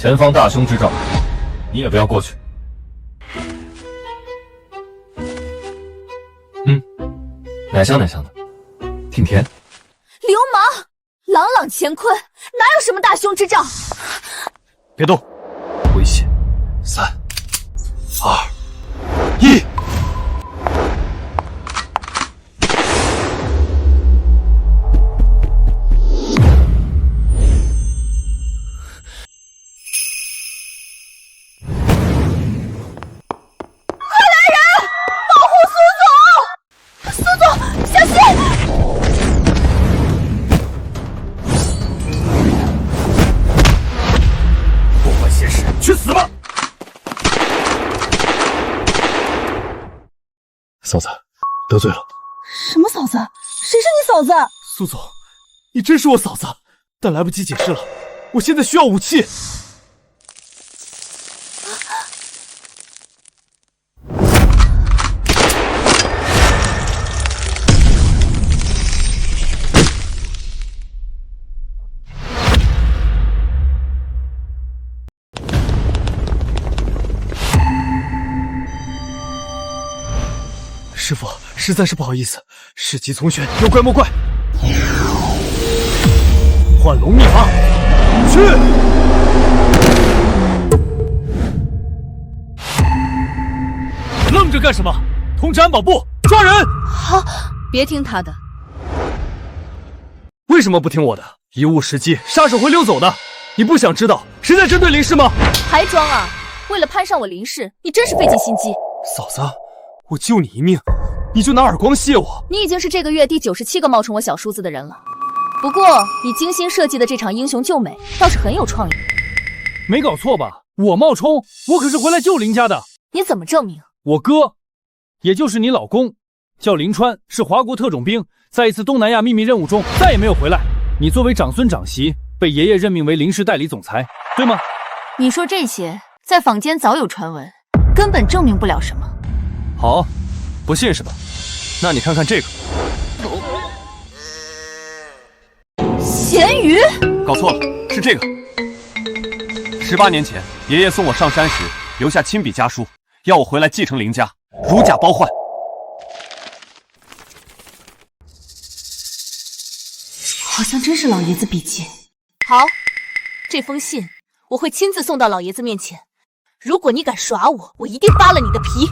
前方大凶之兆，你也不要过去。奶香奶香的，挺甜。流氓，朗朗乾坤，哪有什么大凶之兆？别动，危险！3、2、1。去死吧！嫂子，得罪了。什么嫂子？谁是你嫂子？苏总，你真是我嫂子，但来不及解释了。我现在需要武器。师傅，实在是不好意思，事急从玄，有怪莫怪。幻龙秘法，去！愣着干什么？通知安保部抓人！好，别听他的。为什么不听我的？一误时机，杀手会溜走的。你不想知道谁在针对林氏吗？还装啊！为了攀上我林氏，你真是费尽心机。嫂子，我救你一命，你就拿耳光谢我？你已经是这个月第97个冒充我小叔子的人了。不过，你精心设计的这场英雄救美倒是很有创意。没搞错吧？我冒充，我可是回来救林家的。你怎么证明？我哥，也就是你老公，叫林川，是华国特种兵，在一次东南亚秘密任务中再也没有回来。你作为长孙长媳，被爷爷任命为林氏代理总裁，对吗？你说这些，在坊间早有传闻，根本证明不了什么。好，不信是吧？那你看看这个。咸鱼？搞错了，是这个。18年前，爷爷送我上山时留下亲笔家书，要我回来继承林家，如假包换。好像真是老爷子笔迹。好，这封信我会亲自送到老爷子面前。如果你敢耍我，我一定扒了你的皮。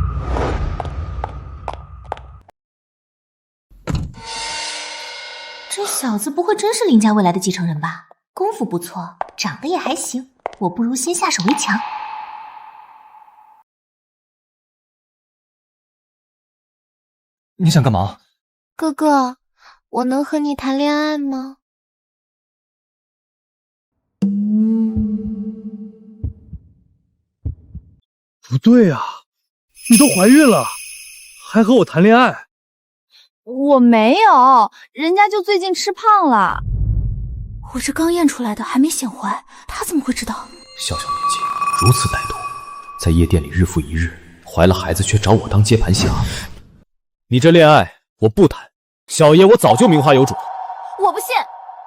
这小子不会真是林家未来的继承人吧？功夫不错，长得也还行，我不如先下手为强。你想干嘛？哥哥，我能和你谈恋爱吗？不对啊，你都怀孕了，还和我谈恋爱？我没有，人家就最近吃胖了。我这刚验出来的，还没显怀，他怎么会知道？小小年纪如此歹毒，在夜店里日复一日，怀了孩子却找我当接盘侠。你这恋爱我不谈，小爷我早就名花有主。我不信，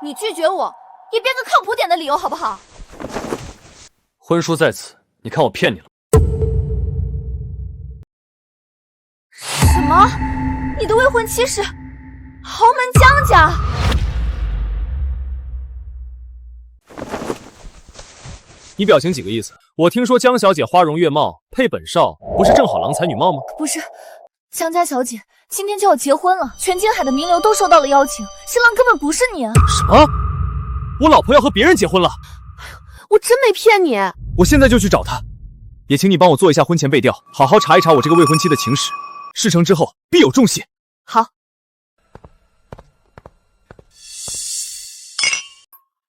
你拒绝我，也编个靠谱点的理由好不好？婚书在此，你看我骗你了？什么？你的未婚妻是豪门江家？你表情几个意思？我听说江小姐花容月貌，配本少，不是正好郎才女貌吗？不是，江家小姐今天就要结婚了，全京海的名流都收到了邀请，新郎根本不是你啊！什么？我老婆要和别人结婚了？我真没骗你。我现在就去找她，也请你帮我做一下婚前背调，好好查一查我这个未婚妻的情史，事成之后必有重谢。好。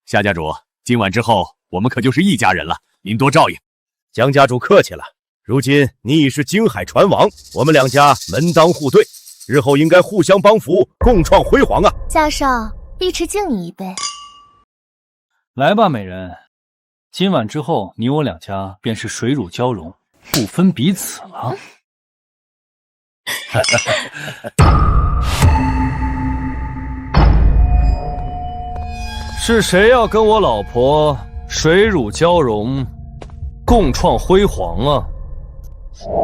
夏家主，今晚之后我们可就是一家人了，您多照应。江家主客气了，如今你已是京海船王，我们两家门当户对，日后应该互相帮扶，共创辉煌啊！夏少，碧池敬你一杯。来吧，美人，今晚之后你我两家便是水乳交融，不分彼此了。是谁要跟我老婆水乳交融，共创辉煌啊！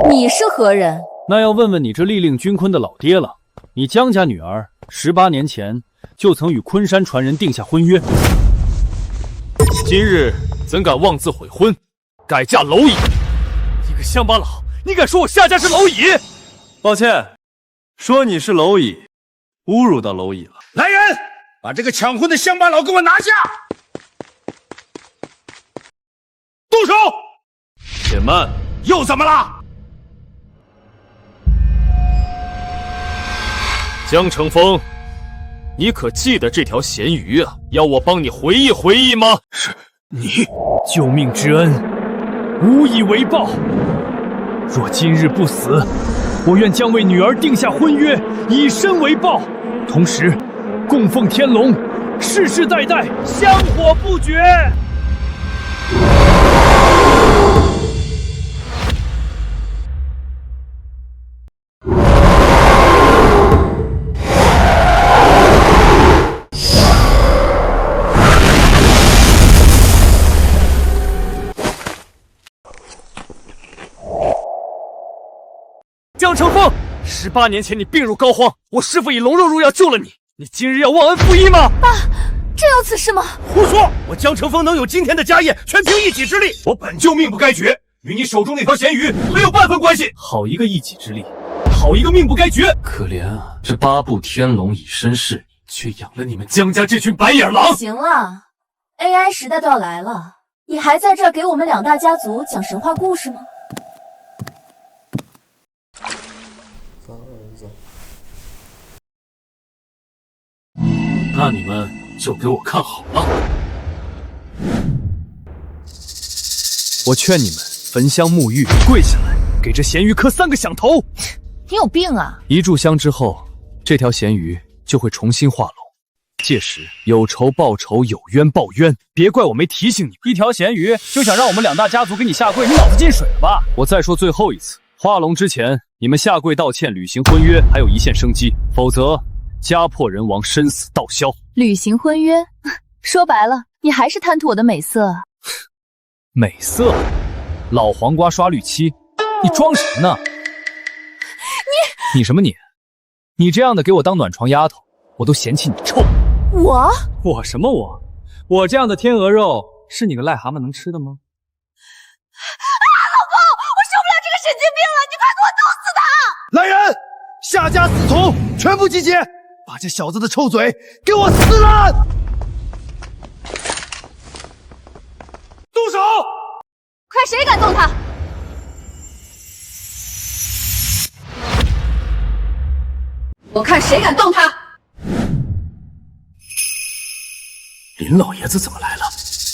你是何人？那要问问你这力令君坤的老爹了。你江家女儿18年前就曾与昆山传人定下婚约，今日怎敢妄自悔婚，改嫁蝼蚁？你个乡巴佬，你敢说我夏家是蝼蚁？抱歉，说你是蝼蚁，侮辱到蝼蚁了。来人，把这个抢婚的乡巴佬给我拿下！动手！且慢，又怎么了？江成风，你可记得这条咸鱼啊？要我帮你回忆回忆吗？是你，救命之恩，无以为报。若今日不死，我愿将为女儿定下婚约，以身为报，同时供奉天龙，世世代代香火不绝。江成风，18年前你病入膏肓，我师父以龙肉入药救了你，你今日要忘恩负义吗？爸，真有此事吗？胡说！我江成风能有今天的家业，全凭一己之力。我本就命不该绝，与你手中那条咸鱼没有半分关系。好一个一己之力，好一个命不该绝！可怜啊，这8部天龙以身试你，却养了你们江家这群白眼狼。行了 ，AI 时代都要来了，你还在这儿给我们2大家族讲神话故事吗？那你们就给我看好了。我劝你们焚香沐浴，跪下来，给这咸鱼磕3个响头。你有病啊！一炷香之后，这条咸鱼就会重新化龙。届时有仇报仇，有冤报冤。别怪我没提醒你们，一条咸鱼就想让我们2大家族给你下跪，你脑子进水了吧？我再说最后一次，化龙之前，你们下跪道歉，履行婚约，还有一线生机，否则家破人亡，身死道消。履行婚约，说白了，你还是贪图我的美色啊！美色？老黄瓜刷绿漆，你装什么呢？你什么你？你这样的给我当暖床丫头，我都嫌弃你臭。我什么我？我这样的天鹅肉是你个癞蛤蟆能吃的吗？老公，我受不了这个神经病了，你快给我弄死他！来人，夏家死童全部集结，把这小子的臭嘴给我撕烂！动手！快，谁敢动他？我看谁敢动他！林老爷子怎么来了？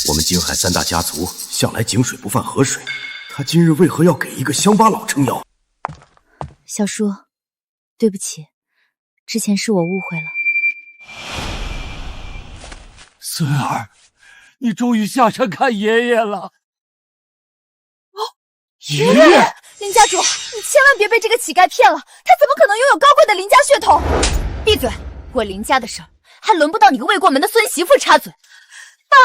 我们金海3大家族向来井水不犯河水，他今日为何要给一个乡巴佬撑腰？小叔，对不起，之前是我误会了。孙儿，你终于下山看爷爷了。爷爷，林家主，你千万别被这个乞丐骗了，他怎么可能拥有高贵的林家血统？闭嘴！我林家的事儿还轮不到你个未过门的孙媳妇插嘴。爸，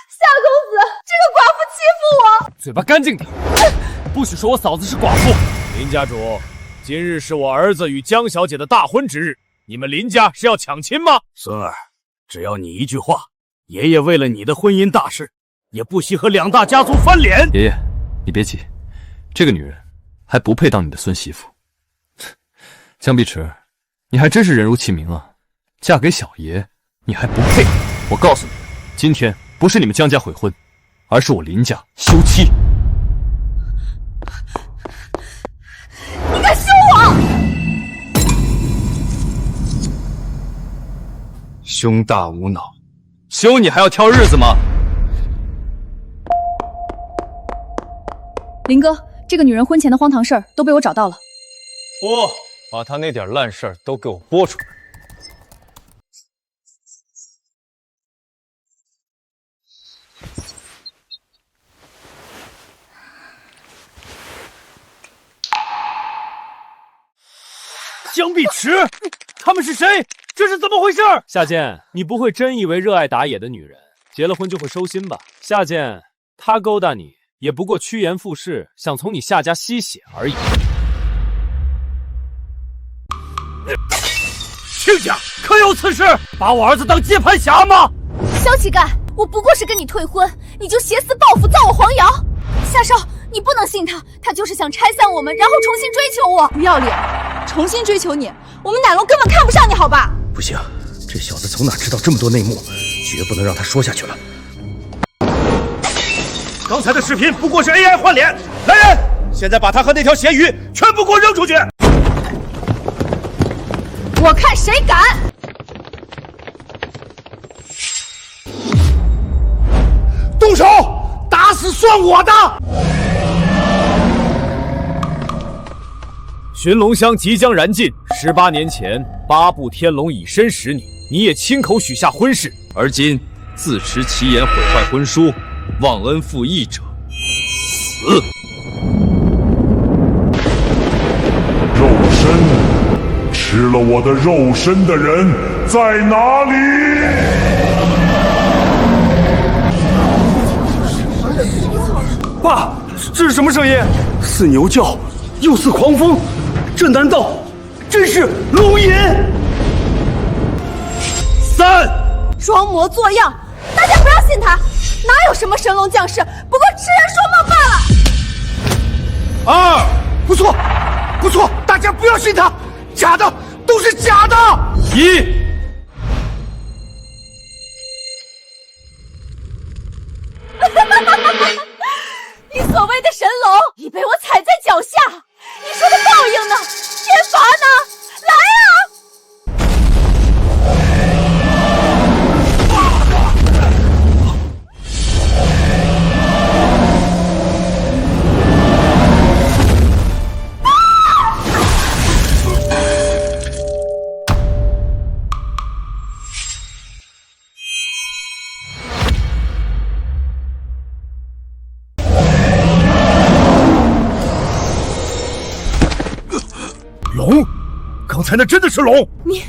夏公子，这个寡妇欺负我！嘴巴干净点，不许说我嫂子是寡妇。林家主，今日是我儿子与江小姐的大婚之日，你们林家是要抢亲吗？孙儿，只要你一句话，爷爷为了你的婚姻大事，也不惜和2大家族翻脸。爷爷，你别急，这个女人还不配当你的孙媳妇。江碧池，你还真是人如其名啊，嫁给小爷你还不配。我告诉你，今天不是你们江家悔婚，而是我林家休妻。你敢休我！胸大无脑，休你还要挑日子吗？林哥，这个女人婚前的荒唐事儿都被我找到了。播，把她那点烂事儿都给我播出来。江碧池，他们是谁？这是怎么回事？夏剑，你不会真以为热爱打野的女人结了婚就会收心吧？夏剑，他勾搭你，也不过趋炎附势，想从你夏家吸血而已。亲家可有此事？把我儿子当接盘侠吗？小乞丐，我不过是跟你退婚，你就挟私报复，造我黄谣。夏少，你不能信他，他就是想拆散我们，然后重新追求我。不要脸，重新追求你，我们奶龙根本看不上你，好吧？不行，这小子从哪知道这么多内幕？绝不能让他说下去了。刚才的视频不过是 AI 换脸，来人，现在把他和那条咸鱼全部给我扔出去！我看谁敢！动手，打死算我的！寻龙香即将燃尽，18年前8部天龙以身使你，你也亲口许下婚誓，而今自持其言毁坏婚书，忘恩负义者，死！肉身，吃了我的肉身的人在哪里？爸，这是什么声音？似牛叫，又似狂风，这难道真是龙吟？3，装模作样，大家不要信他，哪有什么神龙降世，不过痴人说梦罢了。2，不错，不错，大家不要信他，假的，都是假的。1。你所谓的神龙已被我踩在脚下，你说的报应呢？天罚呢？来啊！龙，刚才那真的是龙！你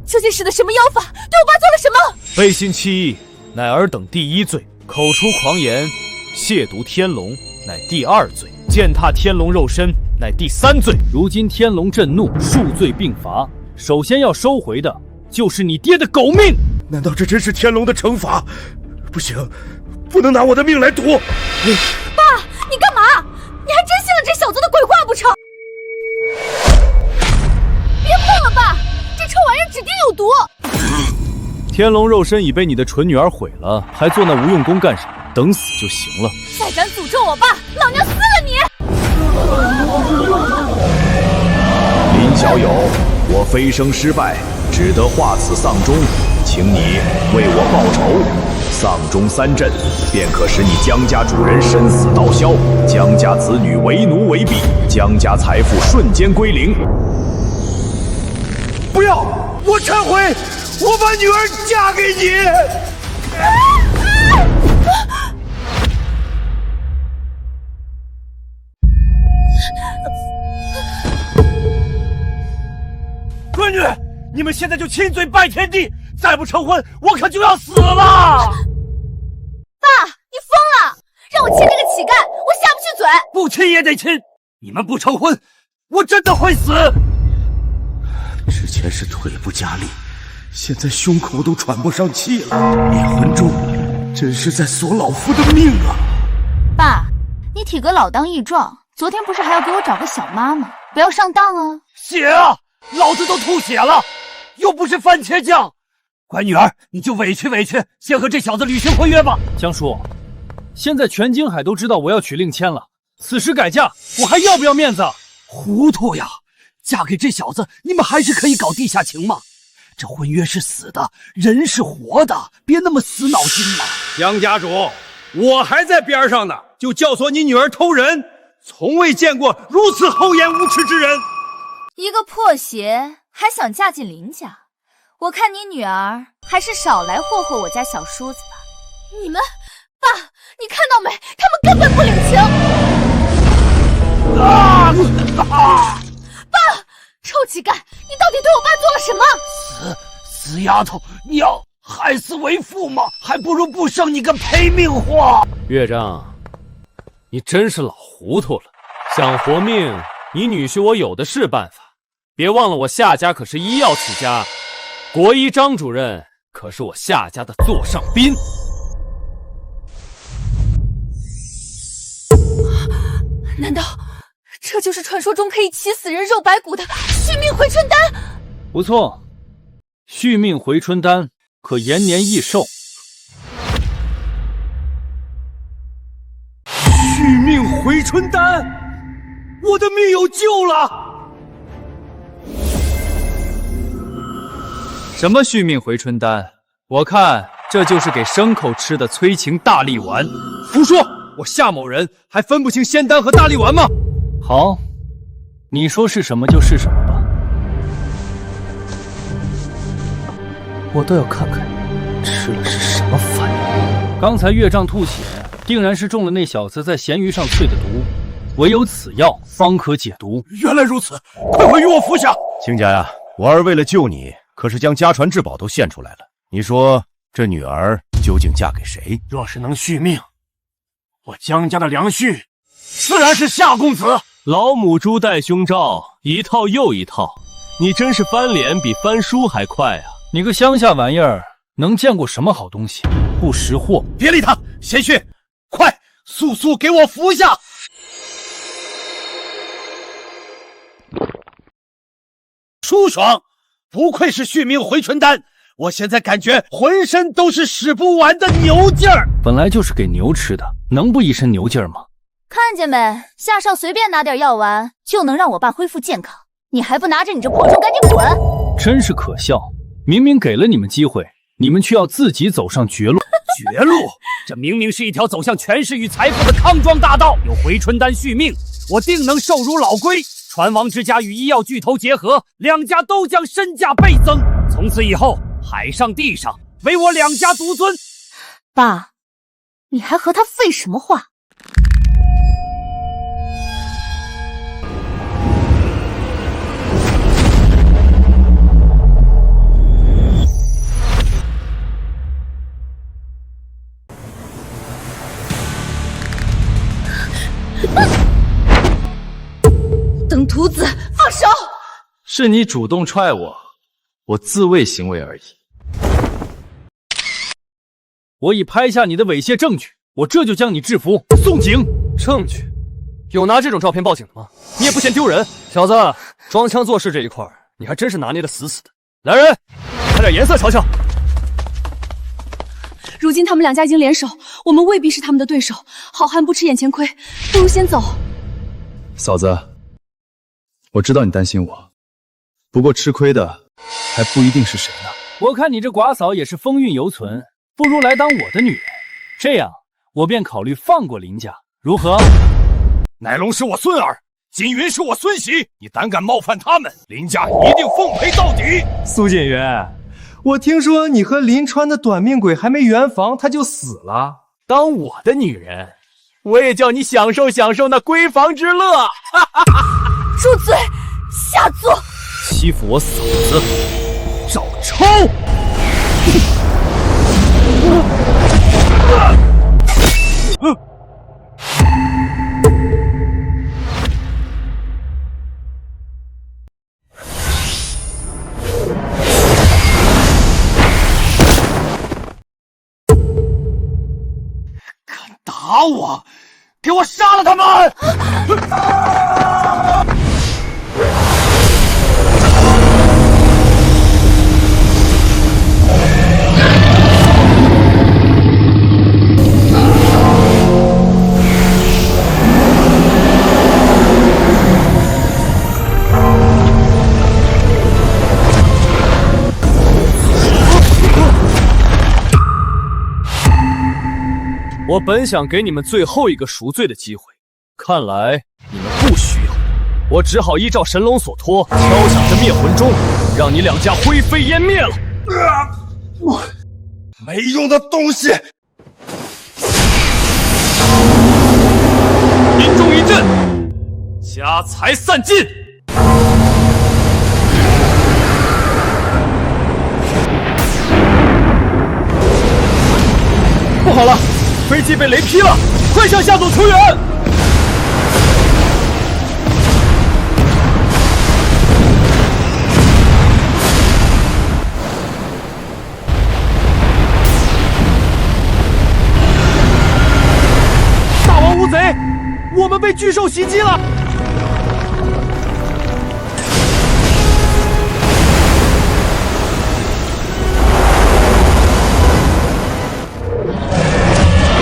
究竟使的什么妖法？对我爸做了什么？背信弃义，乃尔等第1罪；口出狂言，亵渎天龙，乃第2罪；践踏天龙肉身，乃第3罪。如今天龙震怒，数罪并罚，首先要收回的就是你爹的狗命。难道这真是天龙的惩罚？不行，不能拿我的命来赌！爸，你干嘛？你还真信了这小子的鬼话不成？别碰了，爸！这臭玩意儿指定有毒。天龙肉身已被你的蠢女儿毁了，还做那无用功干什么？等死就行了。再敢诅咒我爸，老娘撕了你！林小友，我飞升失败，只得化此丧钟，请你为我报仇。丧钟3震，便可使你江家主人身死道消，江家子女为奴为婢，江家财富瞬间归零。不要！我忏悔，我把女儿嫁给你。闺女，你们现在就亲嘴拜天地，再不成婚，我可就要死了！爸，你疯了！让我亲这个乞丐，我下不去嘴。不亲也得亲！你们不成婚，我真的会死！之前是腿不加力，现在胸口都喘不上气了。灭魂钟真是在索老夫的命啊！爸，你体格老当益壮，昨天不是还要给我找个小妈吗？不要上当啊！血啊！老子都吐血了，又不是番茄酱。乖女儿，你就委屈委屈，先和这小子履行婚约吧。江叔，现在全京海都知道我要娶令谦了，此时改嫁，我还要不要面子？糊涂呀！嫁给这小子，你们还是可以搞地下情嘛。这婚约是死的，人是活的，别那么死脑筋嘛。杨家主，我还在边上呢，就教唆你女儿偷人，从未见过如此厚颜无耻之人。一个破鞋还想嫁进林家，我看你女儿还是少来霍霍我家小叔子吧。你们，爸，你看到没？他们根本不领情。爸，臭乞丐，你到底对我爸做了什么？死丫头，你要害死为父吗？还不如不生你个赔命货。岳丈，你真是老糊涂了。想活命，你女婿我有的是办法。别忘了，我夏家可是医药起家，国医张主任可是我夏家的座上宾。难道这就是传说中可以起死人肉白骨的续命回春丹？不错，续命回春丹可延年益寿。续命回春丹，我的命有救了！什么续命回春丹？我看这就是给牲口吃的催情大力丸。胡说！我夏某人还分不清仙丹和大力丸吗？好，你说是什么就是什么吧。我倒要看看吃了是什么反应。刚才岳丈吐血，定然是中了那小子在咸鱼上淬的毒，唯有此药方可解毒。原来如此，快快与我服下！亲家呀，我儿为了救你，可是将家传至宝都献出来了。你说这女儿究竟嫁给谁？若是能续命，我江家的良婿自然是夏公子。老母猪戴胸罩，一套又一套，你真是翻脸比翻书还快啊！你个乡下玩意儿，能见过什么好东西？不识货！别理他，贤婿，快速速给我服下！舒爽，不愧是续命回春丹，我现在感觉浑身都是使不完的牛劲儿。本来就是给牛吃的，能不一身牛劲儿吗？看见没？夏少随便拿点药丸就能让我爸恢复健康，你还不拿着你这破钟赶紧滚！真是可笑，明明给了你们机会，你们却要自己走上绝路。绝路？这明明是一条走向权势与财富的康庄大道。有回春丹续命，我定能寿如老龟。传王之家与医药巨头结合，两家都将身价倍增。从此以后，海上地上唯我两家独尊。爸，你还和他废什么话？等徒子，放手！是你主动踹我，我自卫行为而已。我已拍下你的猥亵证据，我这就将你制服，送警。证据？有拿这种照片报警的吗？你也不嫌丢人？小子，装腔作势这一块，你还真是拿捏得死死的。来人，看点颜色瞧瞧。如今他们两家已经联手，我们未必是他们的对手。好汉不吃眼前亏，不如先走。嫂子，我知道你担心我，不过吃亏的还不一定是谁呢。我看你这寡嫂也是风韵犹存，不如来当我的女人，这样我便考虑放过林家，如何？乃龙是我孙儿，锦云是我孙媳，你胆敢冒犯他们，林家一定奉陪到底。苏锦云，我听说你和林川的短命鬼还没圆房，他就死了。当我的女人，我也叫你享受享受那闺房之乐。住嘴，下作！欺负我嫂子，赵超！打我！给我杀了他们！我本想给你们最后一个赎罪的机会，看来你们不需要，我只好依照神龙所托，敲响这灭魂钟，让你两家灰飞烟灭了。没用的东西！引众一阵，家财散尽。不好了！飞机被雷劈了，快向夏总求援！大王无贼，我们被巨兽袭击了！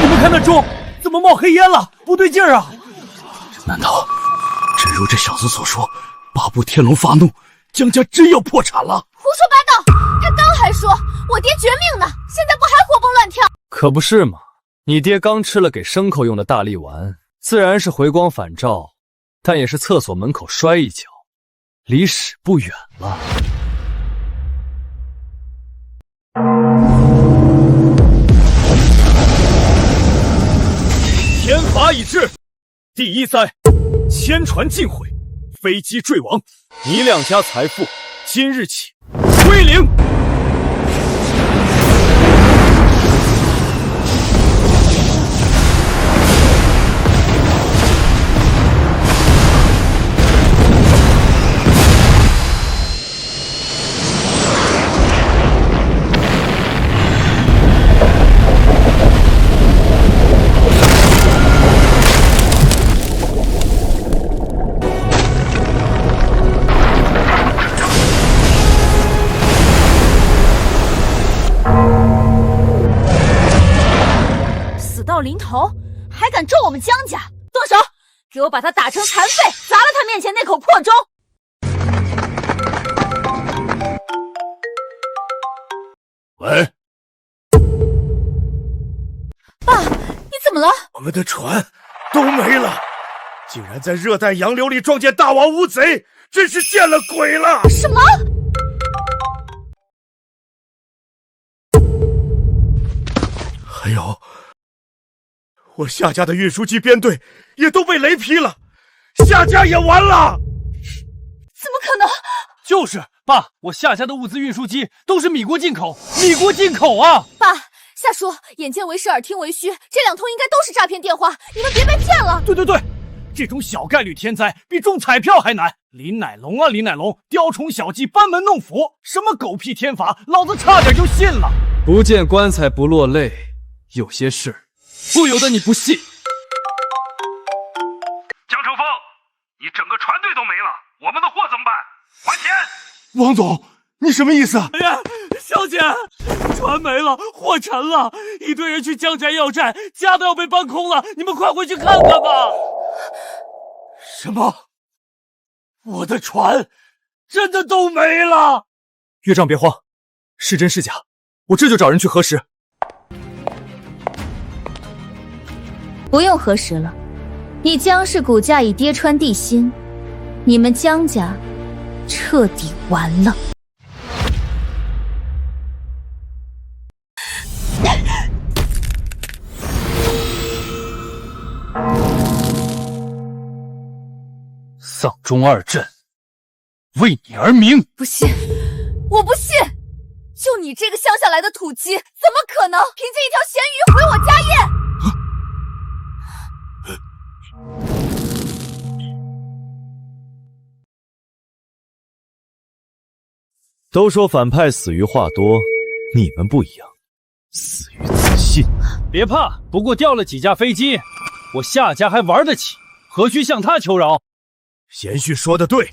你们看那钟怎么冒黑烟了？不对劲儿啊！难道真如这小子所说，八部天龙发怒，江家真要破产了？胡说八道！他刚还说我爹绝命呢，现在不还活蹦乱跳？可不是嘛！你爹刚吃了给牲口用的大力丸，自然是回光返照，但也是厕所门口摔一跤，离屎不远了。天罚已至，第一灾，千船尽毁，飞机坠亡，你两家财富今日起归零。到临头还敢咒我们江家，动手！给我把他打成残废，砸了他面前那口破钟！喂，爸，你怎么了？我们的船都没了，竟然在热带洋流里撞见大王无贼，真是见了鬼了！什么？还有。我夏家的运输机编队也都被雷劈了，夏家也完了！怎么可能？就是爸，我夏家的物资运输机都是米国进口，米国进口啊！爸，夏叔，眼见为实，耳听为虚，这2通应该都是诈骗电话，你们别被骗了！对，这种小概率天灾比中彩票还难。林乃龙啊，林乃龙，雕虫小技，班门弄斧，什么狗屁天法，老子差点就信了。不见棺材不落泪，有些事不由得你不信。江成风，你整个船队都没了，我们的货怎么办？还钱！王总，你什么意思？哎呀，小姐，船没了，货沉了，一堆人去江家要债，家都要被搬空了，你们快回去看看吧。什么？我的船真的都没了？岳丈别慌，是真是假，我这就找人去核实。不用核实了，你江氏股价已跌穿地心，你们江家彻底完了。丧钟2镇为你而鸣！不信，我不信！就你这个乡下来的土鸡，怎么可能凭借一条咸鱼毁我家业？都说反派死于话多，你们不一样，死于自信。别怕，不过掉了几架飞机，我夏家还玩得起，何须向他求饶？贤婿说的对，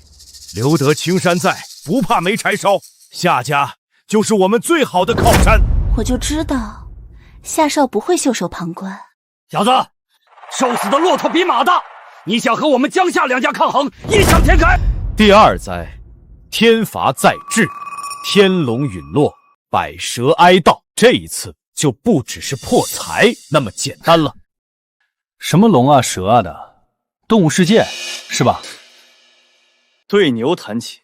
留得青山在，不怕没柴烧。夏家就是我们最好的靠山。我就知道夏少不会袖手旁观。小子，瘦死的骆驼比马大，你想和我们江夏2家抗衡，异想天开。第2灾，天罚再至，天龙陨落，百蛇哀悼。这一次就不只是破财那么简单了。什么龙啊蛇啊的，动物世界是吧？对牛弹琴，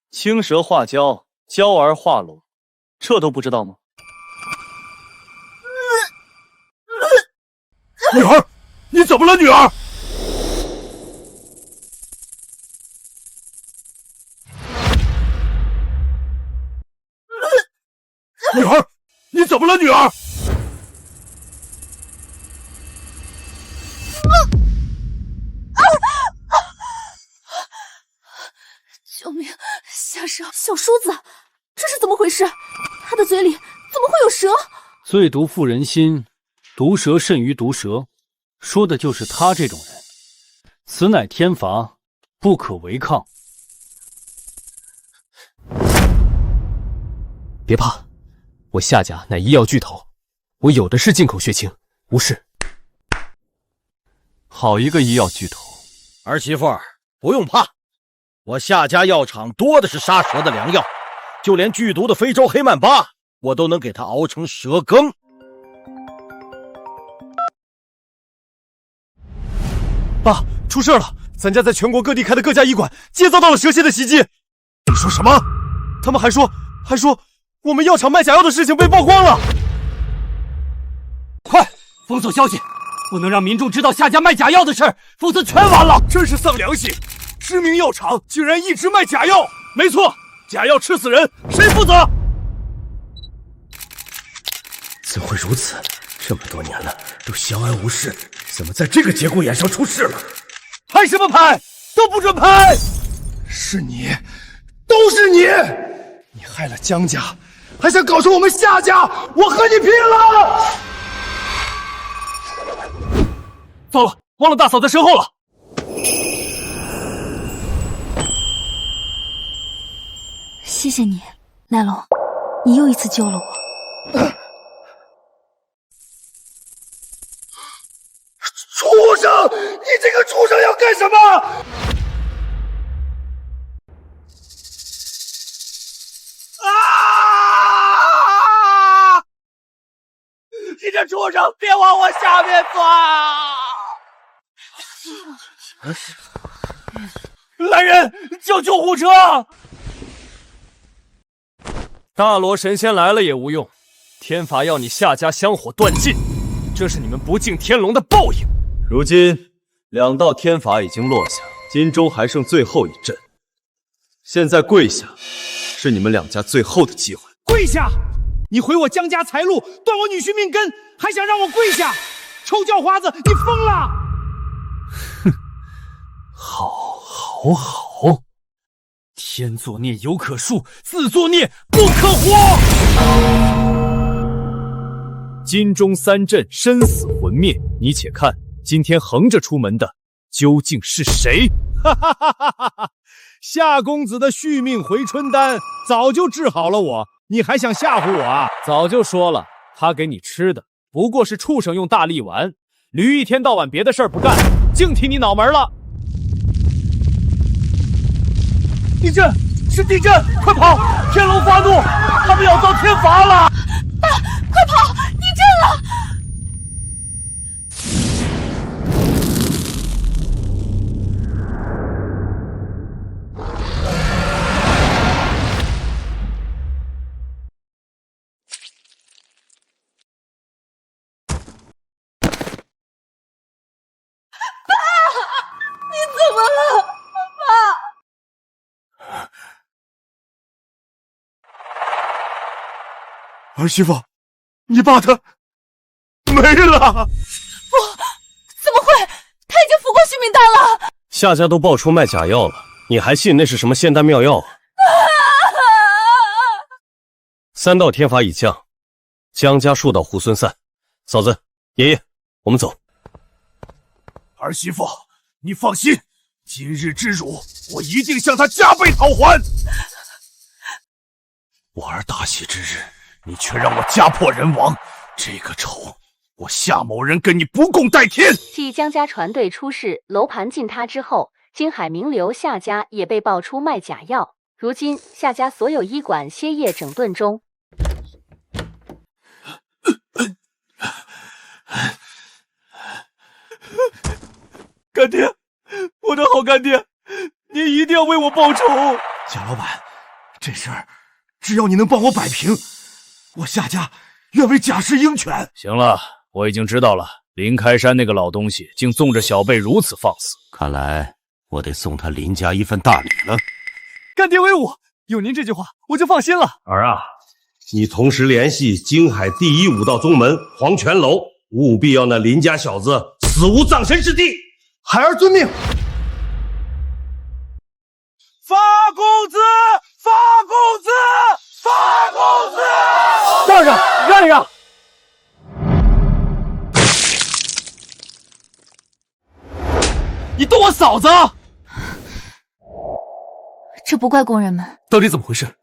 青蛇化蛟，蛟儿化龙，这都不知道吗？女儿，你怎么了，女儿？女儿，你怎么了，女儿？救命！下蛇，小叔子，这是怎么回事？他的嘴里怎么会有蛇？最毒妇人心，毒蛇甚于毒蛇，说的就是他这种人。此乃天罚，不可违抗。别怕，我夏家乃医药巨头，我有的是进口血清，无事。好一个医药巨头！儿媳妇，不用怕，我夏家药厂多的是杀蛇的良药，就连剧毒的非洲黑曼巴，我都能给它熬成蛇羹。爸，出事了！咱家在全国各地开的各家医馆皆遭到了蛇蝎的袭击。你说什么？他们还说我们药厂卖假药的事情被曝光了。快封锁消息，不能让民众知道夏家卖假药的事儿，否则全完了。真是丧良心！知名药厂竟然一直卖假药！没错，假药吃死人，谁负责？怎会如此？这么多年了，都相安无事，怎么在这个节骨眼上出事了？拍什么拍？都不准拍！是你，都是你！你害了江家，还想搞成我们夏家，我和你拼了！糟了，忘了大嫂在身后了。谢谢你，奈龙，你又一次救了我。畜生！你这个畜生要干什么？啊！你这畜生，别往我下面钻！来人，叫救护车！大罗神仙来了也无用，天罚要你夏家香火断尽，这是你们不敬天龙的报应。如今2道天罚已经落下，金钟还剩最后一阵，现在跪下是你们2家最后的机会。跪下！你毁我江家财路，断我女婿命根，还想让我跪下？臭叫花子，你疯了！哼，好，天作孽犹可恕，自作孽不可活。金钟3阵，身死魂灭，你且看，今天横着出门的究竟是谁？哈哈哈哈哈哈！夏公子的续命回春丹早就治好了我，你还想吓唬我啊？早就说了，他给你吃的不过是畜生用大力丸，驴一天到晚别的事儿不干，净提你脑门了。地震！是地震！快跑！天龙发怒，他们要遭天罚了！爸，快跑！地震了！爸，你怎么了？爸！儿媳妇，你爸他没了！不，怎么会？他已经服过续命丹了。夏家都爆出卖假药了，你还信那是什么仙丹妙药？3道天罚已降，江家树倒猢狲散。嫂子，爷爷，我们走。儿媳妇，你放心，今日之辱，我一定向他加倍讨还。我儿大喜之日，你却让我家破人亡，这个仇，我夏某人跟你不共戴天。继江家船队出事，楼盘进塌之后，金海名流夏家也被爆出卖假药。如今夏家所有医馆歇业整顿中。干爹，我的好干爹，你一定要为我报仇！贾老板，这事儿只要你能帮我摆平，我夏家愿为贾氏鹰犬。行了，我已经知道了，林开山那个老东西竟纵着小辈如此放肆，看来我得送他林家一份大礼了。干爹威武，有您这句话，我就放心了。儿啊，你同时联系京海第1武道宗门黄泉楼，务必要那林家小子死无葬身之地。孩儿遵命。发工资！发工资！发工资！让让，让一让！你动我嫂子！这不怪工人们，到底怎么回事？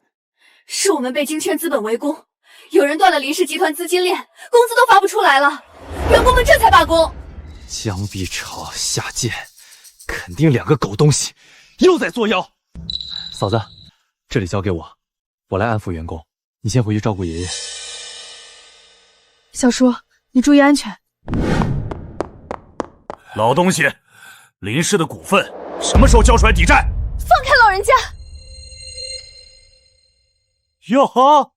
是我们被京圈资本围攻，有人断了林氏集团资金链，工资都发不出来了，员工们这才罢工。江碧潮、夏剑，肯定两个狗东西又在作妖。嫂子，这里交给我，我来安抚员工，你先回去照顾爷爷。小叔，你注意安全。老东西，林氏的股份什么时候交出来抵债？放开老人家！哟呵，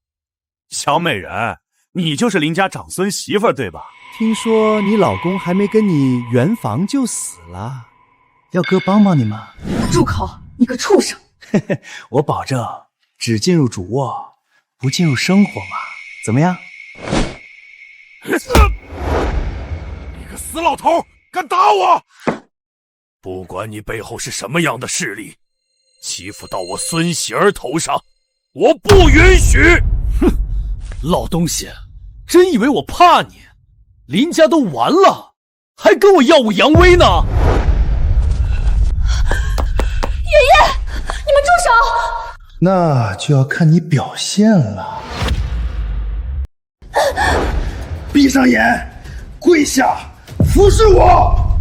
小美人，你就是林家长孙媳妇儿对吧？听说你老公还没跟你圆房就死了，要哥帮帮你吗？住口！你个畜生！我保证只进入主卧，不进入生活嘛，怎么样？你个死老头，敢打我！不管你背后是什么样的势力，欺负到我孙喜儿头上，我不允许！哼，老东西，真以为我怕你？林家都完了，还跟我耀武扬威呢！爷爷，你们住手！那就要看你表现了。闭上眼，跪下，服侍我。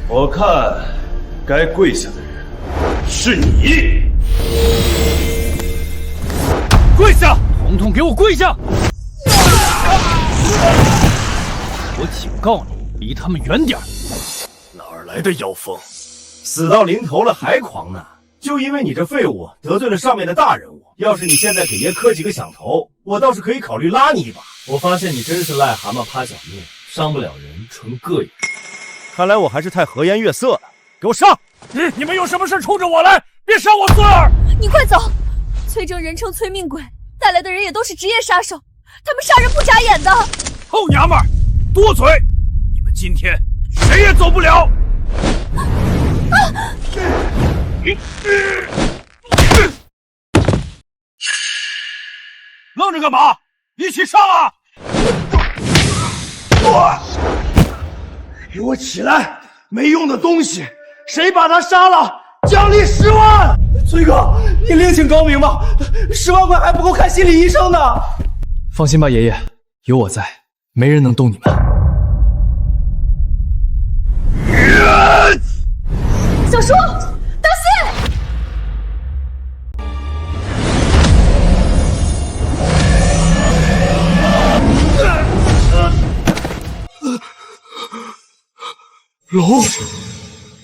我看该跪下的人是你。跪下！统统给我跪下！我警告你，离他们远点。哪儿来的妖风？死到临头了还狂呢！就因为你这废物得罪了上面的大人物，要是你现在给爷磕几个响头，我倒是可以考虑拉你一把。我发现你真是癞蛤蟆趴脚面，伤不了人，纯膈应。看来我还是太和颜悦色了。给我上！你们有什么事冲着我来，别伤我孙儿！你快走！崔正人称催命鬼，带来的人也都是职业杀手，他们杀人不眨眼的。臭娘们儿，多嘴！你们今天谁也走不了！愣着干嘛？一起上啊！给我起来！没用的东西，谁把他杀了，奖励10万！崔哥，你另请高明吧，10万块还不够看心理医生呢。放心吧，爷爷，有我在，没人能动你们。小叔，当心！龙，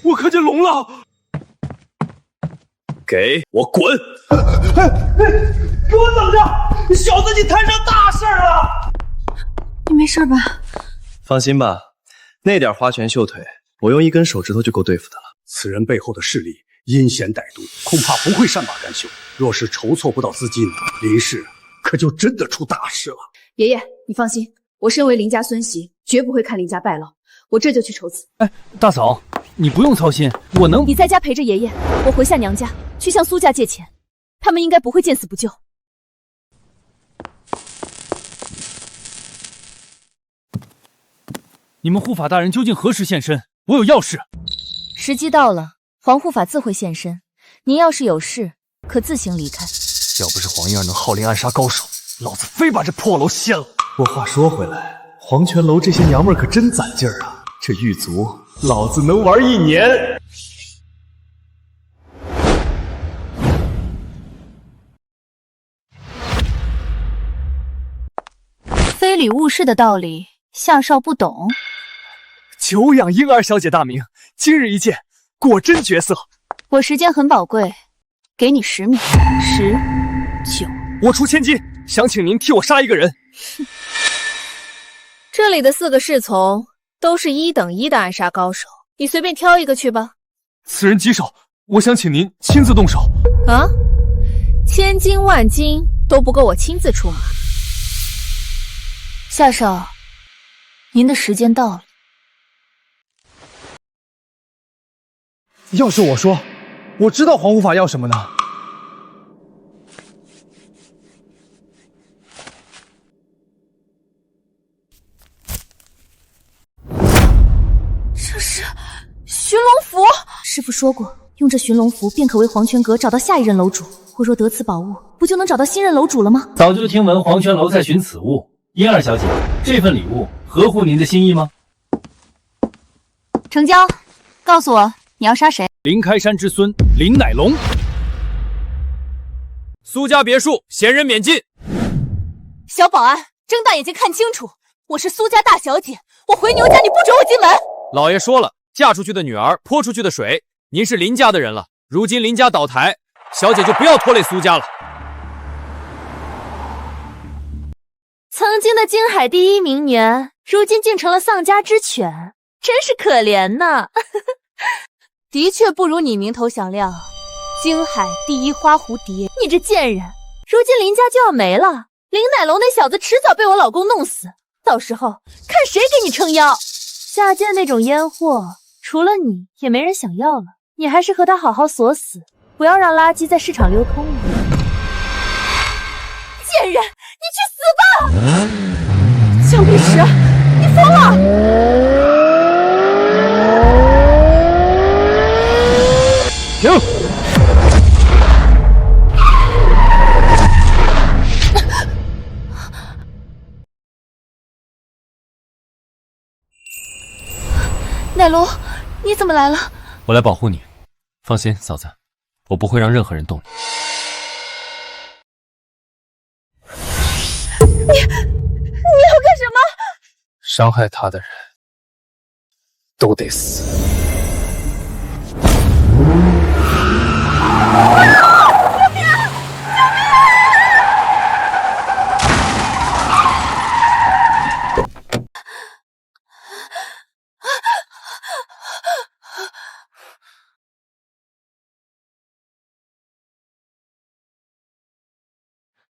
我看见龙了！给我滚！给我等着！小子，你摊上大事了！你没事吧？放心吧，那点花拳绣腿，我用1根手指头就够对付的了。此人背后的势力阴险歹毒，恐怕不会善罢甘休。若是筹措不到资金，林氏可就真的出大事了。爷爷，你放心，我身为林家孙媳，绝不会看林家败落。我这就去筹资。哎，大嫂，你不用操心，我能。你在家陪着爷爷，我回下娘家去向苏家借钱，他们应该不会见死不救。你们护法大人究竟何时现身？我有要事。时机到了，皇护法自会现身。您要是有事，可自行离开。要不是黄燕儿能号令暗杀高手，老子非把这破楼掀了。不过话说回来，黄泉楼这些娘们儿可真攒劲儿啊！这狱卒，老子能玩1年。非礼勿视的道理，夏少不懂。久仰婴儿小姐大名，今日一见，果真绝色。我时间很宝贵，给你10秒。10、9。我出千金，想请您替我杀一个人。这里的4个侍从都是1等1的暗杀高手，你随便挑一个去吧。此人棘手，我想请您亲自动手。啊？千金万金都不够我亲自出马。夏少，您的时间到了。要是我说，我知道皇护法要什么呢？这是寻龙符。师父说过，用这寻龙符便可为黄泉阁找到下一任楼主。我若得此宝物，不就能找到新任楼主了吗？早就听闻黄泉楼在寻此物，殷二小姐，这份礼物合乎您的心意吗？成交。告诉我你要杀谁？林开山之孙林乃龙。苏家别墅，闲人免进。小保安，睁大眼睛看清楚，我是苏家大小姐，我回牛家你不准我进门。老爷说了，嫁出去的女儿泼出去的水，您是林家的人了，如今林家倒台，小姐就不要拖累苏家了。曾经的京海第一名媛，如今竟成了丧家之犬，真是可怜呐。的确不如你名头响亮，京海第一花蝴蝶。你这贱人，如今林家就要没了，林乃龙那小子迟早被我老公弄死，到时候看谁给你撑腰。下贱那种烟货，除了你也没人想要了，你还是和他好好锁死，不要让垃圾在市场流通了。贱人，你去死吧！江碧石，你疯了！停！乃龙，你怎么来了？我来保护你，放心，嫂子，我不会让任何人动你。你要干什么？伤害他的人都得死。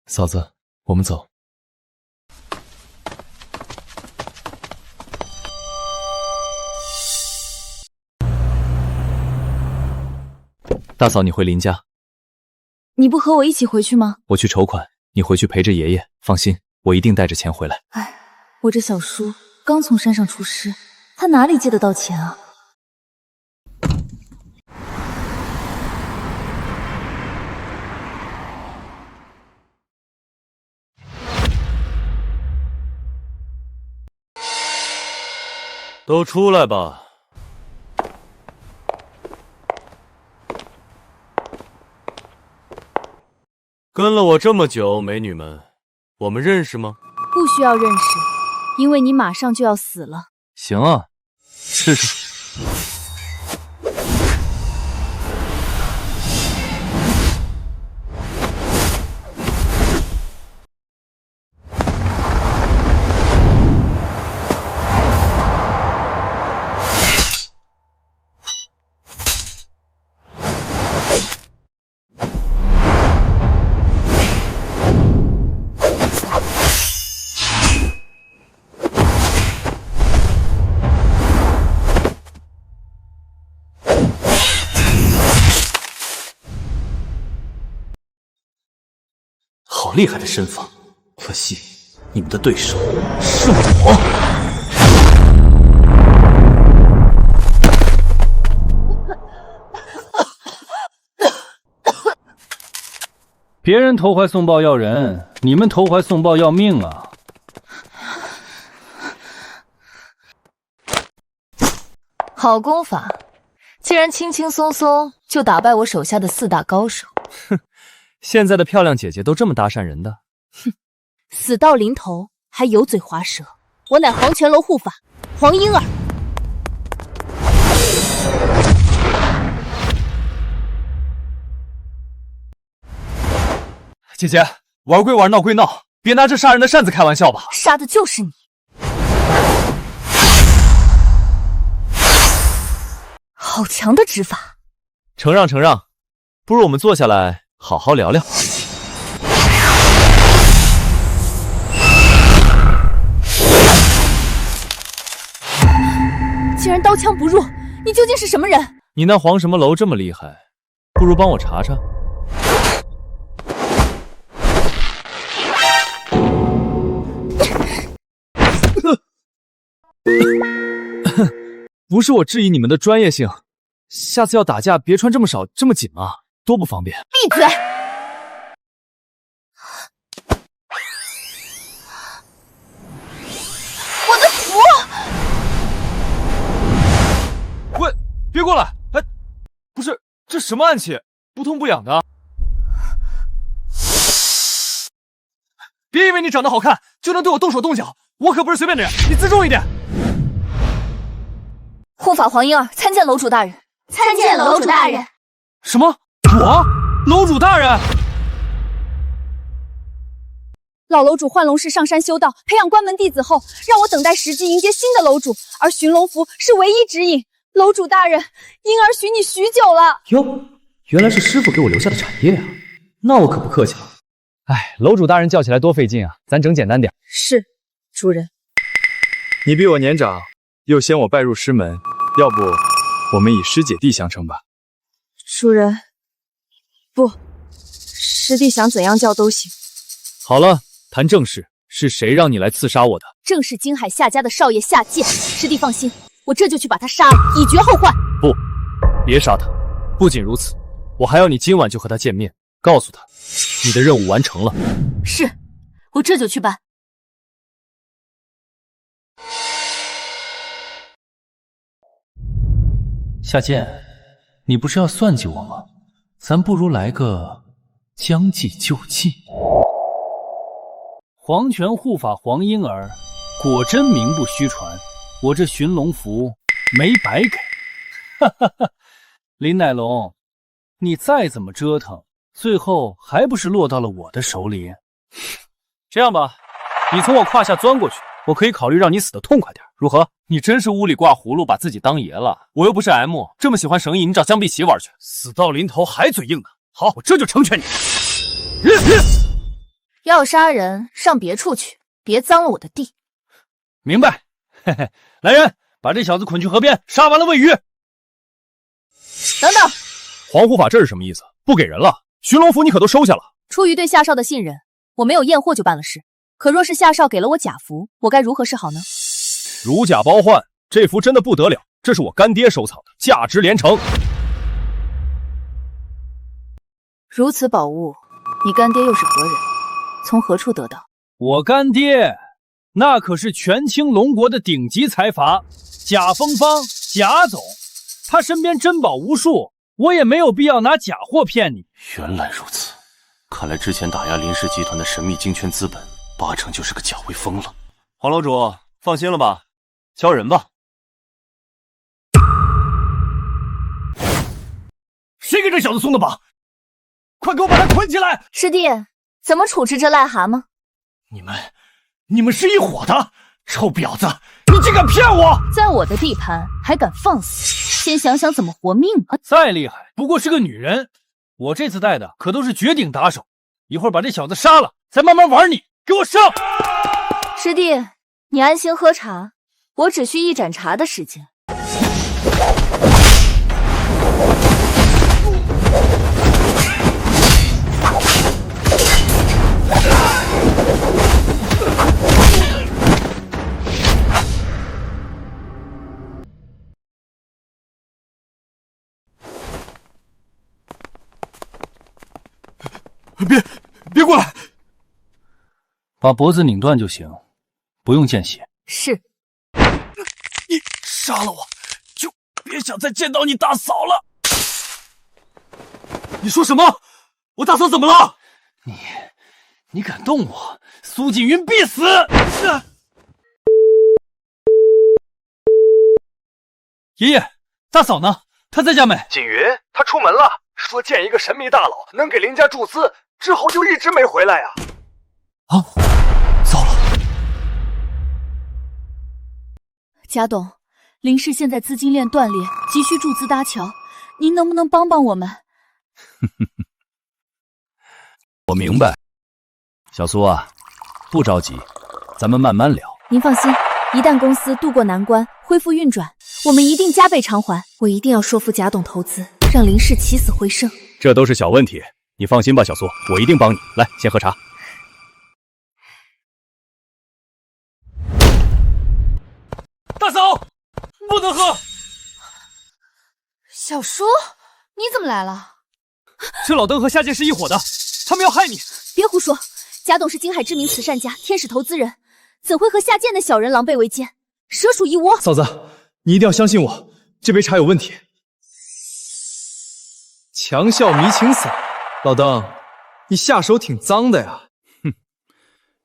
嫂子，我们走。大嫂，你回林家。你不和我一起回去吗？我去筹款，你回去陪着爷爷。放心，我一定带着钱回来。哎，我这小叔刚从山上出师，他哪里借得到钱啊？都出来吧。跟了我这么久，美女们，我们认识吗？不需要认识，因为你马上就要死了。行啊，试试。好厉害的身法，可惜你们的对手是我。别人投怀送抱要人，你们投怀送抱要命啊！好功法，竟然轻轻松松就打败我手下的4大高手。哼，现在的漂亮姐姐都这么搭讪人的。哼，死到临头还油嘴滑舌，我乃黄泉楼护法黄莺儿。姐姐，玩归玩，闹归闹，别拿这杀人的扇子开玩笑吧。杀的就是你。好强的指法！承让承让，不如我们坐下来好好聊聊。刀枪不入，你究竟是什么人？你那黄什么楼这么厉害，不如帮我查查。不是我质疑你们的专业性，下次要打架别穿这么少这么紧嘛，多不方便。闭嘴！我的符！喂，别过来！哎，不是，这什么暗器，不痛不痒的。别以为你长得好看就能对我动手动脚，我可不是随便的人，你自重一点。护法黄莺儿参见楼主大人。参见楼主大人。什么？我？楼主大人？老楼主幻龙是上山修道，培养关门弟子后，让我等待时机迎接新的楼主，而寻龙符是唯一指引。楼主大人，莺儿许你许久了。哟，原来是师傅给我留下的产业啊，那我可不客气了。哎，楼主大人叫起来多费劲啊，咱整简单点。是，主人。你比我年长，又先我拜入师门，要不我们以师姐弟相称吧？主人，不，师弟想怎样叫都行。好了，谈正事，是谁让你来刺杀我的？正是金海夏家的少爷夏剑。师弟放心，我这就去把他杀了，以绝后患。不，别杀他。不仅如此，我还要你今晚就和他见面，告诉他你的任务完成了。是，我这就去办。夏剑，你不是要算计我吗？咱不如来个将计就计。黄泉护法黄莺儿，果真名不虚传，我这寻龙符没白给。哈哈哈，林乃龙，你再怎么折腾，最后还不是落到了我的手里？这样吧，你从我胯下钻过去，我可以考虑让你死得痛快点，如何？你真是屋里挂葫芦，把自己当爷了。我又不是 M， 这么喜欢绳艺，你找江碧琪玩去。死到临头还嘴硬呢。好，我这就成全你。要杀人上别处去，别脏了我的地。明白。嘿嘿，来人，把这小子捆去河边，杀完了喂鱼。等等，黄护法这是什么意思？不给人了？寻龙符你可都收下了？出于对夏少的信任，我没有验货就办了事。可若是夏少给了我假符，我该如何是好呢？如假包换，这符真的不得了，这是我干爹收藏的，价值连城。如此宝物，你干爹又是何人？从何处得到？我干爹那可是权倾龙国的顶级财阀贾风芳，贾总，他身边珍宝无数，我也没有必要拿假货骗你。原来如此，看来之前打压林氏集团的神秘金圈资本，八成就是个假威风了。黄楼主，放心了吧，交人吧。谁给这小子松的绑？快给我把他捆起来！师弟，怎么处置这癞蛤蟆？你们是一伙的，臭婊子，你竟敢骗我！在我的地盘还敢放肆，先想想怎么活命吧。再厉害不过是个女人，我这次带的可都是绝顶打手，一会儿把这小子杀了，再慢慢玩你。给我上！师弟，你安心喝茶，我只需一盏茶的时间。别过来！把脖子拧断就行，不用见血。是。你杀了我，就别想再见到你大嫂了。你说什么？我大嫂怎么了？你敢动我，苏锦云必死！爷爷，大嫂呢？她在家没？锦云，她出门了，说见一个神秘大佬，能给林家注资，之后就一直没回来呀。啊，糟了！贾董，林氏现在资金链断裂，急需注资搭桥，您能不能帮帮我们？我明白，小苏啊，不着急，咱们慢慢聊。您放心，一旦公司渡过难关，恢复运转，我们一定加倍偿还。我一定要说服贾董投资，让林氏起死回生。这都是小问题，你放心吧，小苏，我一定帮你。来，先喝茶。大嫂，不能喝。小叔，你怎么来了？这老邓和夏剑是一伙的，他们要害你。别胡说，贾董是金海知名慈善家、天使投资人，怎会和夏剑的小人狼狈为奸，蛇鼠一窝？嫂子，你一定要相信我，这杯茶有问题。强效迷情散，老邓，你下手挺脏的呀。哼，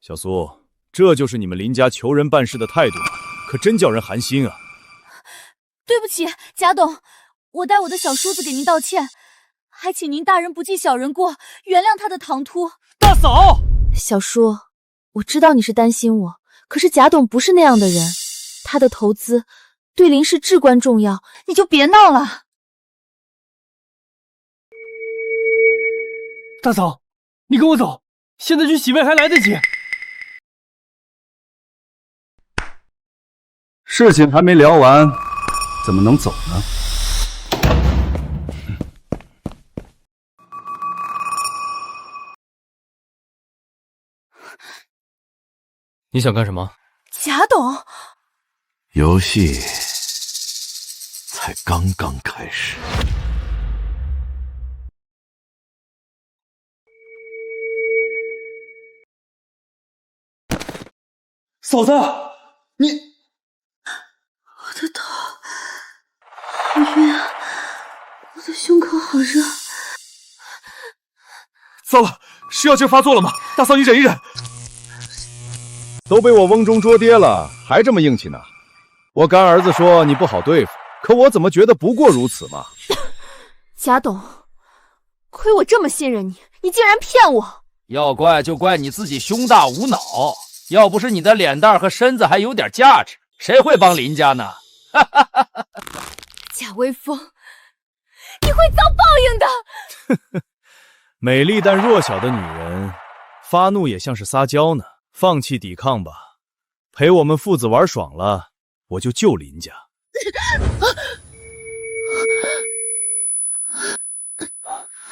小苏，这就是你们林家求人办事的态度吗？可真叫人寒心啊！对不起，贾董，我代我的小叔子给您道歉，还请您大人不计小人过，原谅他的唐突。大嫂，小叔，我知道你是担心我，可是贾董不是那样的人，他的投资对林氏至关重要，你就别闹了。大嫂，你跟我走，现在去洗胃还来得及。事情还没聊完，怎么能走呢？你想干什么？贾董，游戏才刚刚开始。嫂子，你……我的头好晕啊，我的胸口好热。糟了，是药劲发作了吗？大嫂，你忍一忍。都被我瓮中捉鳖了，还这么硬气呢？我干儿子说你不好对付，可我怎么觉得不过如此嘛？贾董，亏我这么信任你，你竟然骗我！要怪就怪你自己胸大无脑，要不是你的脸蛋和身子还有点价值，谁会帮林家呢？贾微风，你会遭报应的！美丽但弱小的女人，发怒也像是撒娇呢。放弃抵抗吧，陪我们父子玩爽了，我就救林家。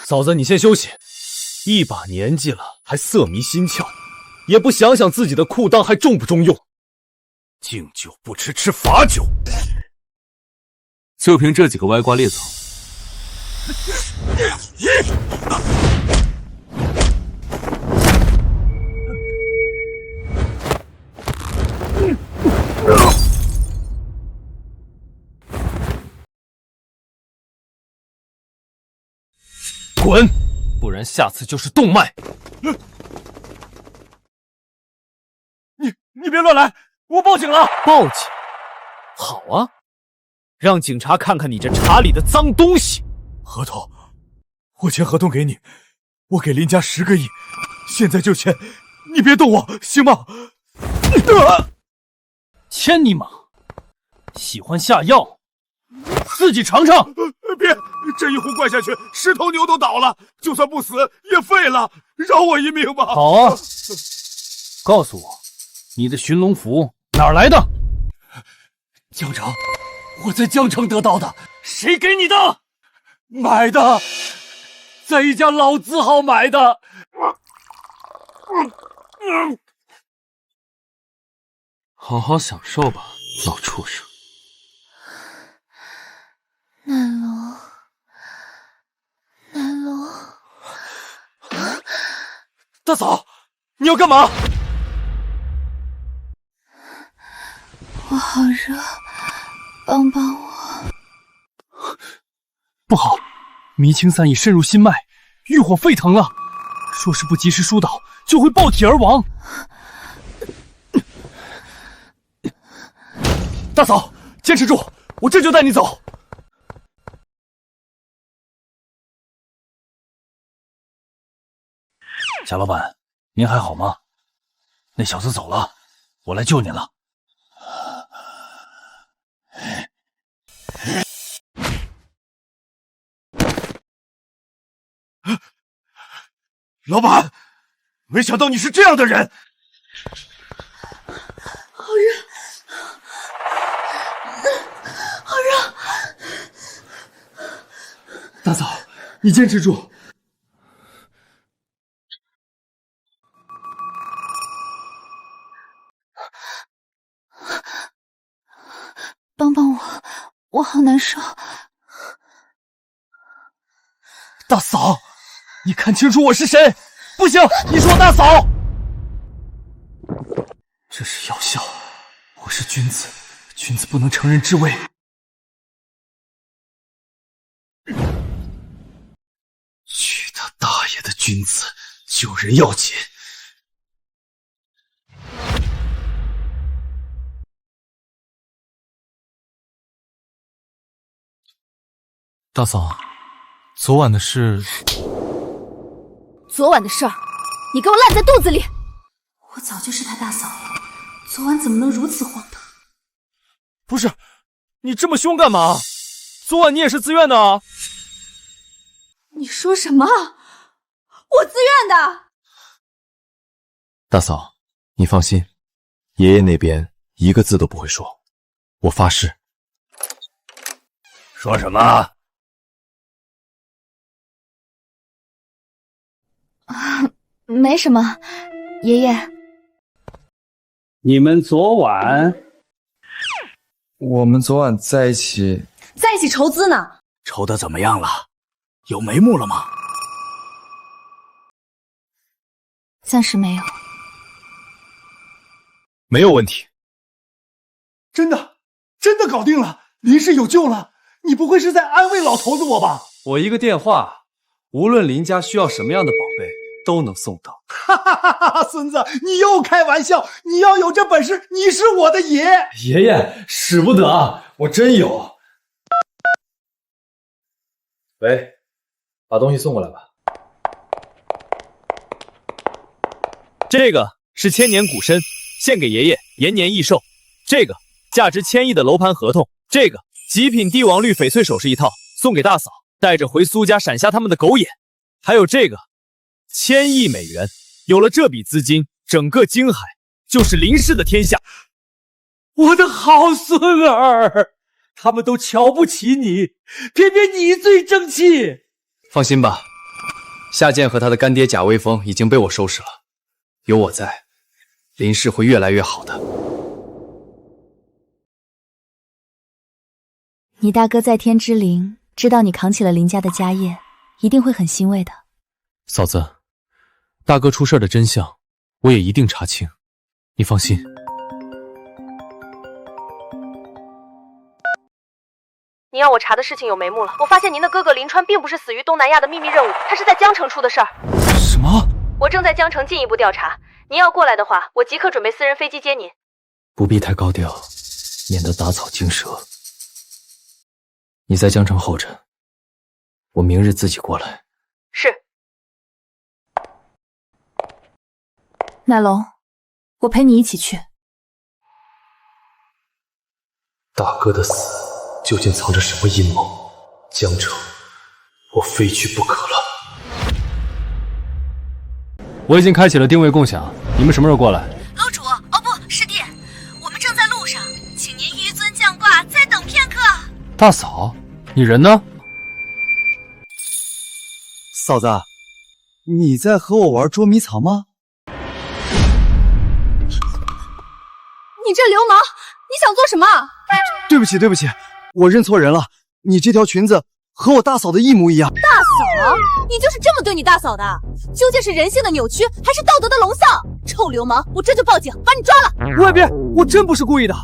嫂子，你先休息。一把年纪了，还色迷心窍，也不想想自己的裤裆还中不中用。敬酒不吃吃罚酒。就凭这几个歪瓜裂枣，滚！不然下次就是动脉。你别乱来，我报警了。报警？好啊，让警察看看你这茶里的脏东西。合同，我签合同给你，我给林家10个亿，现在就签，你别动我，行吗？签你妈！喜欢下药，自己尝尝。别，这一壶灌下去，10头牛都倒了，就算不死也废了，饶我一命吧。好啊，告诉我，你的寻龙符哪儿来的？江城，我在江城得到的。谁给你的？买的，在一家老字号买的。好好享受吧，老畜生。南龙，南龙，大嫂，你要干嘛？我好热，帮帮我。不好，迷情散已渗入心脉，欲火沸腾了。若是不及时疏导，就会爆体而亡。大嫂，坚持住，我这就带你走。贾老板，您还好吗？那小子走了，我来救您了。老板，没想到你是这样的人。好热。大嫂，你坚持住。帮帮我，我好难受。大嫂，你看清楚我是谁！不行，你是我大嫂。这是药效，我是君子，君子不能乘人之危。去他大爷的君子，救人要紧。大嫂，昨晚的事……昨晚的事儿，你给我烂在肚子里！我早就是他大嫂了，昨晚怎么能如此荒唐？不是，你这么凶干嘛？昨晚你也是自愿的啊！你说什么？我自愿的。大嫂，你放心，爷爷那边一个字都不会说，我发誓。说什么？没什么，爷爷。你们昨晚？我们昨晚在一起筹资呢。筹的怎么样了？有眉目了吗？暂时没有。没有问题。真的搞定了，林氏有救了！你不会是在安慰老头子我吧？我一个电话，无论林家需要什么样的宝贝，都能送到。哈哈哈哈！孙子，你又开玩笑！你要有这本事，你是我的爷！爷爷，使不得，我真有。喂，把东西送过来吧。这个是1000年古参，献给爷爷，延年益寿。这个价值1000亿的楼盘合同，这个极品帝王绿翡翠首饰一套，送给大嫂，带着回苏家闪瞎他们的狗眼。还有这个1000亿美元，有了这笔资金，整个京海就是林氏的天下。我的好孙儿，他们都瞧不起你，偏偏你最争气。放心吧，夏剑和他的干爹贾威风已经被我收拾了，有我在，林氏会越来越好的。你大哥在天之灵知道你扛起了林家的家业，一定会很欣慰的。嫂子，大哥出事的真相，我也一定查清，你放心。您要我查的事情有眉目了。我发现您的哥哥林川并不是死于东南亚的秘密任务，他是在江城出的事儿。什么？我正在江城进一步调查，您要过来的话，我即刻准备私人飞机接您。不必太高调，免得打草惊蛇。你在江城候着，我明日自己过来。是。乃龙，我陪你一起去。大哥的死究竟藏着什么阴谋？江城，我非去不可了。我已经开启了定位共享，你们什么时候过来？楼主，哦不是弟，我们正在路上，请您纡尊降挂，再等片刻。大嫂，你人呢？嫂子，你在和我玩捉迷藏吗？你这流氓，你想做什么？对不起，我认错人了。你这条裙子和我大嫂的一模一样。大嫂，你就是这么对你大嫂的？究竟是人性的扭曲，还是道德的沦丧？臭流氓，我这就报警，把你抓了！外边，我真不是故意的，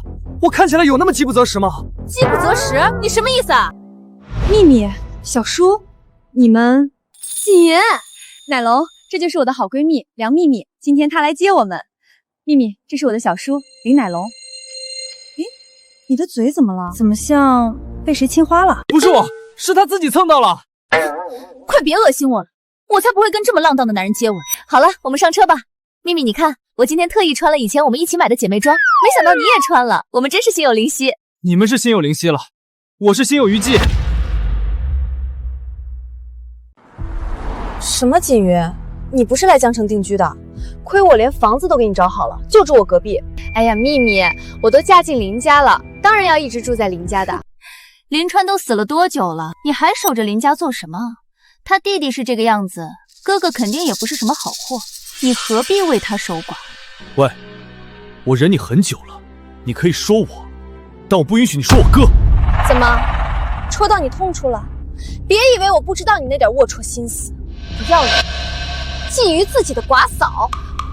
我看起来有那么饥不择食吗？饥不择食？你什么意思啊？秘密，小叔，你们姐，乃龙，这就是我的好闺蜜梁秘密，今天她来接我们。秘密，这是我的小叔林乃龙。诶，你的嘴怎么了？怎么像被谁亲花了？不是我，是他自己蹭到了。快别恶心我了，我才不会跟这么浪荡的男人接吻。好了，我们上车吧。秘密，你看，我今天特意穿了以前我们一起买的姐妹装，没想到你也穿了，我们真是心有灵犀。你们是心有灵犀了，我是心有余悸。什么锦瑜？你不是来江城定居的？亏我连房子都给你找好了，就住我隔壁。哎呀，秘密，我都嫁进林家了，当然要一直住在林家的。林川都死了多久了，你还守着林家做什么？他弟弟是这个样子，哥哥肯定也不是什么好货，你何必为他守寡？喂，我忍你很久了，你可以说我，但我不允许你说我哥。怎么，戳到你痛处了？别以为我不知道你那点龌龊心思，不要脸，觊觎自己的寡嫂。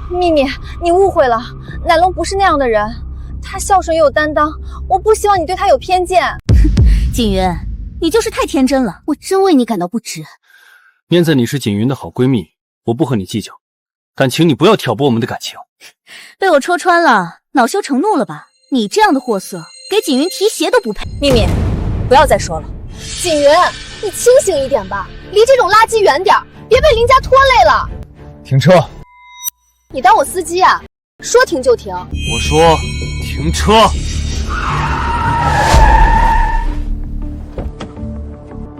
秘密，你误会了，奶龙不是那样的人，他孝顺又有担当，我不希望你对他有偏见。景云，你就是太天真了，我真为你感到不值。念在你是景云的好闺蜜，我不和你计较，但请你不要挑拨我们的感情。被我戳穿了，恼羞成怒了吧？你这样的货色，给景云提鞋都不配。秘密，不要再说了。景云，你清醒一点吧，离这种垃圾远点，别被林家拖累了。停车！你当我司机啊？说停就停。我说停车。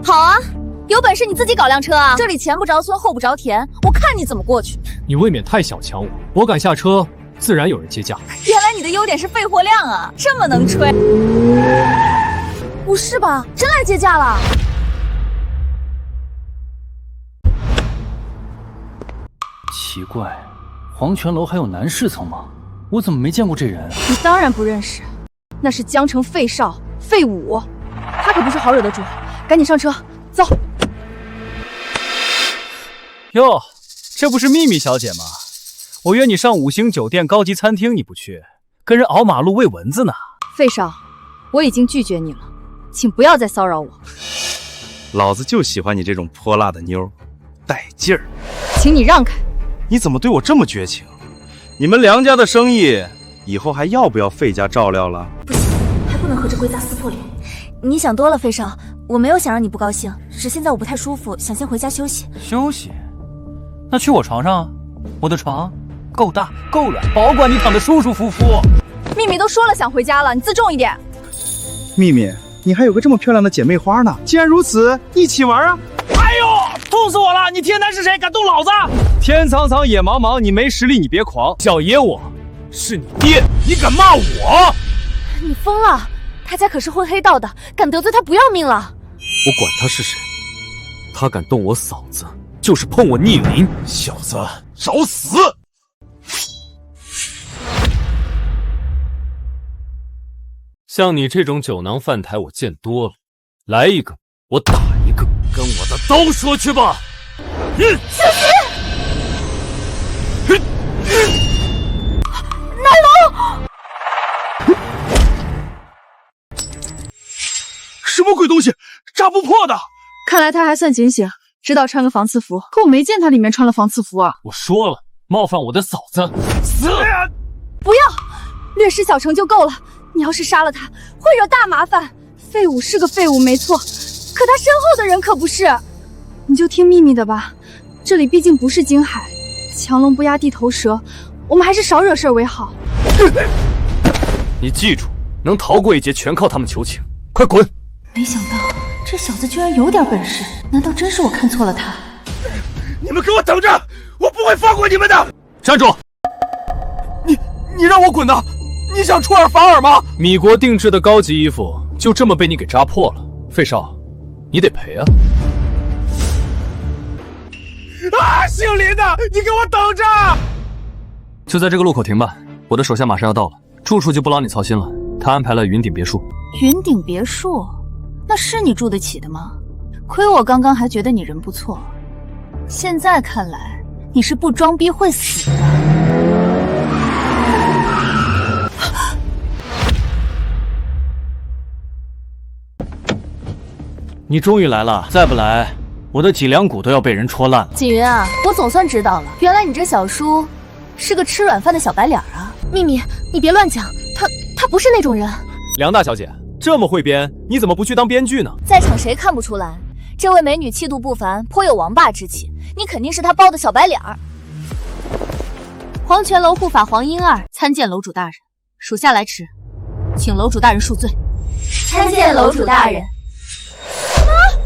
好啊，有本事你自己搞辆车啊！这里前不着村后不着田，我看你怎么过去。你未免太小瞧我，我敢下车，自然有人接驾。原来你的优点是废货量啊，这么能吹。不是吧？真来接驾了？奇怪，黄泉楼还有男侍从吗？我怎么没见过这人？你当然不认识，那是江城废少废武，他可不是好惹的主。赶紧上车，走。哟，这不是秘密小姐吗？我约你上5星酒店高级餐厅，你不去，跟人熬马路喂蚊子呢。费少，我已经拒绝你了，请不要再骚扰我。老子就喜欢你这种泼辣的妞，带劲儿。请你让开。你怎么对我这么绝情？你们梁家的生意以后还要不要费家照料了？不行，还不能和这龟杂撕破脸。你想多了，费少，我没有想让你不高兴，只是现在我不太舒服，想先回家休息。休息？那去我床上啊，我的床够大够软，保管你躺得舒舒服服。秘密都说了想回家了，你自重一点。秘密，你还有个这么漂亮的姐妹花呢，既然如此，一起玩啊！哎呦，痛死我了！你天南是谁，敢动老子？天苍苍，野茫茫，你没实力你别狂。小爷我是你爹，你敢骂我？你疯了！他家可是混黑道的，敢得罪他不要命了。我管他是谁，他敢动我嫂子，就是碰我逆鳞。小子，找死！像你这种酒囊饭台我见多了，来一个我打一个，跟我的刀说去吧。小心！奶龙！什么鬼东西，炸不破的！看来他还算警醒，知道穿个防刺服，可我没见他里面穿了防刺服啊！我说了，冒犯我的嫂子，死！不要，略施小惩就够了。你要是杀了他，会惹大麻烦。废物是个废物没错，可他身后的人可不是。你就听秘密的吧，这里毕竟不是京海，强龙不压地头蛇，我们还是少惹事为好。你记住，能逃过一劫全靠他们求情，快滚！没想到这小子居然有点本事，难道真是我看错了他？你们给我等着，我不会放过你们的！站住！你让我滚的！你想出尔反尔吗？米国定制的高级衣服就这么被你给扎破了，费少，你得赔啊！啊，姓林的，你给我等着！就在这个路口停吧，我的手下马上要到了，住处就不劳你操心了，他安排了云顶别墅。云顶别墅，那是你住得起的吗？亏我刚刚还觉得你人不错，现在看来你是不装逼会死的。你终于来了，再不来，我的脊梁骨都要被人戳烂了。锦云啊，我总算知道了，原来你这小叔是个吃软饭的小白脸啊！秘密，你别乱讲，他不是那种人。梁大小姐这么会编，你怎么不去当编剧呢？在场谁看不出来，这位美女气度不凡，颇有王霸之气，你肯定是她包的小白脸儿。黄泉楼护法黄莺儿参见楼主大人，属下来迟，请楼主大人恕罪。参见楼主大人。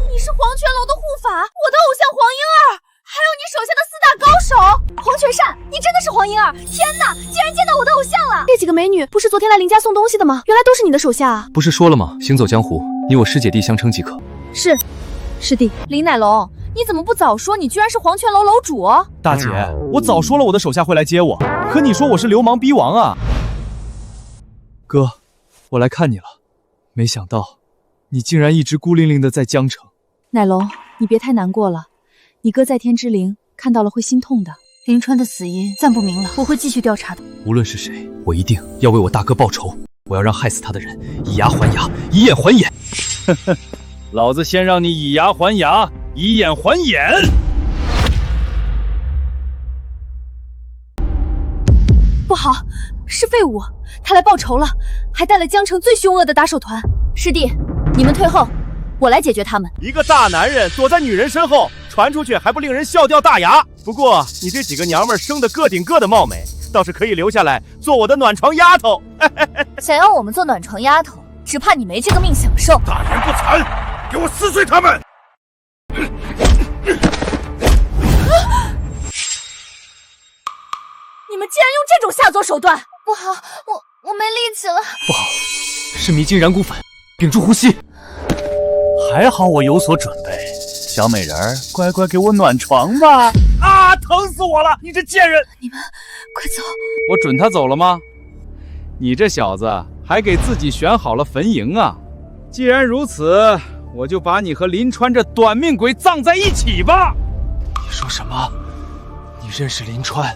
你是黄泉楼的护法，我的偶像黄莺儿，还有你手下的4大高手。黄泉善，你真的是黄莺儿！天哪，竟然见到我的偶像了！这几个美女不是昨天来林家送东西的吗？原来都是你的手下啊！不是说了吗？行走江湖，你我师姐弟相称即可。是，师弟。林乃龙，你怎么不早说？你居然是黄泉楼楼主哦！大姐，我早说了我的手下会来接我，可你说我是流氓逼王啊！哥，我来看你了，没想到你竟然一直孤零零的在江城。乃龙，你别太难过了，你哥在天之灵看到了会心痛的。林川的死因暂不明朗，我会继续调查的。无论是谁，我一定要为我大哥报仇。我要让害死他的人以牙还牙，以眼还眼。老子先让你以牙还牙，以眼还眼。不好，是废物，他来报仇了，还带了江城最凶恶的打手团。师弟，你们退后，我来解决他们。一个大男人躲在女人身后，传出去还不令人笑掉大牙。不过你这几个娘们儿生得个顶个的貌美，倒是可以留下来做我的暖床丫头。想要我们做暖床丫头，只怕你没这个命享受。大言不惭，给我撕碎他们！你们竟然用这种下作手段！不好，我没力气了。不好，是迷津燃骨粉，屏住呼吸。还好我有所准备，小美人儿，乖乖给我暖床吧！啊，疼死我了！你这贱人！你们快走！我准他走了吗？你这小子还给自己选好了坟茔啊！既然如此，我就把你和林川这短命鬼葬在一起吧！你说什么？你认识林川？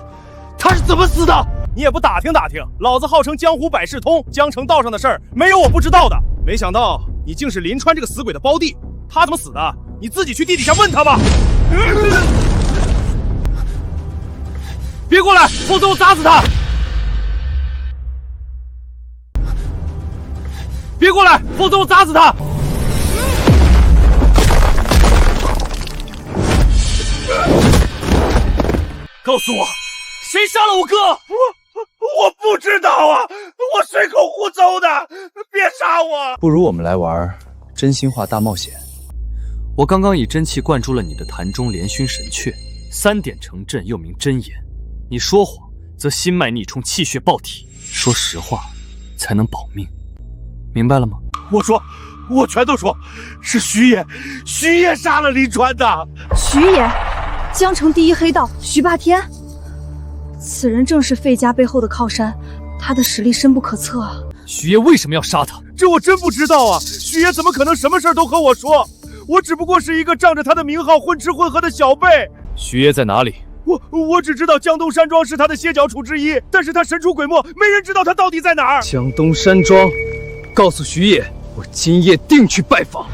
他是怎么死的？你也不打听打听，老子号称江湖百事通，江城道上的事儿没有我不知道的。没想到你竟是林川这个死鬼的胞弟，他怎么死的？你自己去地底下问他吧。别过来，否则我砸死他！别过来，否则我砸死他！告诉我，谁杀了我哥？我不知道啊，我随口胡诌的，别杀我！不如我们来玩真心话大冒险。我刚刚以真气灌注了你的坛中连熏神阙，3点成阵，又名真言。你说谎，则心脉逆冲，气血爆体；说实话，才能保命。明白了吗？我全都说，是徐爷杀了林川的。徐爷，江城第一黑道徐霸天，此人正是费家背后的靠山，他的实力深不可测啊。徐爷为什么要杀他？这我真不知道啊！徐爷怎么可能什么事都和我说？我只不过是一个仗着他的名号混吃混喝的小辈。徐爷在哪里？我只知道江东山庄是他的歇脚处之一，但是他神出鬼没，没人知道他到底在哪儿。江东山庄，告诉徐爷，我今夜定去拜访。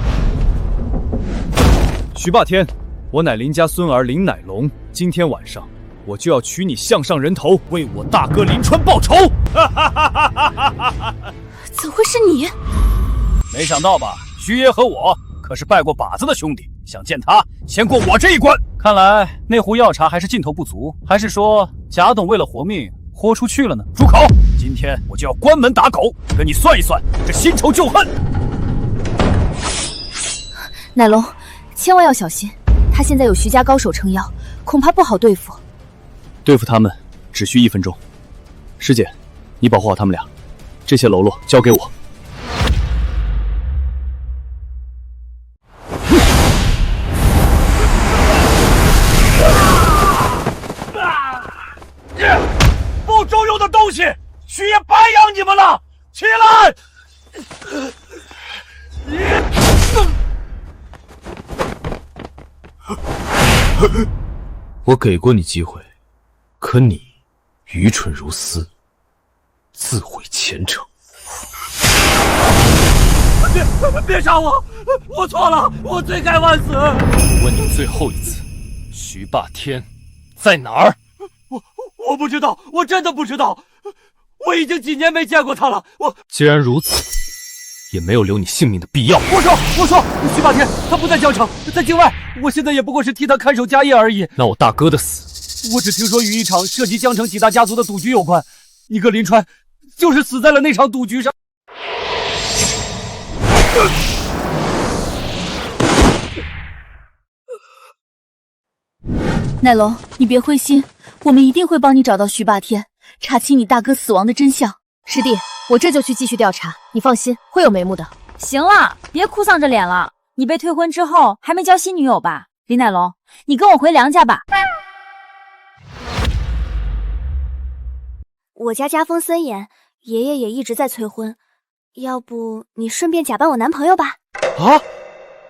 徐霸天，我乃林家孙儿林乃龙，今天晚上我就要取你项上人头，为我大哥林川报仇。怎会是你？没想到吧？徐爷和我可是拜过把子的兄弟，想见他，先过我这一关。看来那壶药茶还是劲头不足，还是说贾董为了活命豁出去了呢？住口！今天我就要关门打狗，跟你算一算这新仇旧恨。乃龙，千万要小心，他现在有徐家高手撑腰，恐怕不好对付。对付他们只需1分钟。师姐，你保护好他们俩，这些喽啰交给我。不中用的东西，徐爷白养你们了！起来！我给过你机会，可你愚蠢如斯，自毁前程。别杀我！我错了，我罪该万死。我问你最后一次，徐霸天在哪儿？我不知道，我真的不知道。我已经几年没见过他了。既然如此，也没有留你性命的必要。我说，徐霸天他不在江城，在境外。我现在也不过是替他看守家业而已。那我大哥的死，我只听说与一场涉及江城几大家族的赌局有关。你哥林川就是死在了那场赌局上。奶龙，你别灰心，我们一定会帮你找到徐霸天，查清你大哥死亡的真相。师弟，我这就去继续调查，你放心，会有眉目的。行了，别哭丧着脸了。你被退婚之后还没交新女友吧？林乃龙，你跟我回娘家吧。我家家风森严，爷爷也一直在催婚，要不你顺便假扮我男朋友吧？啊，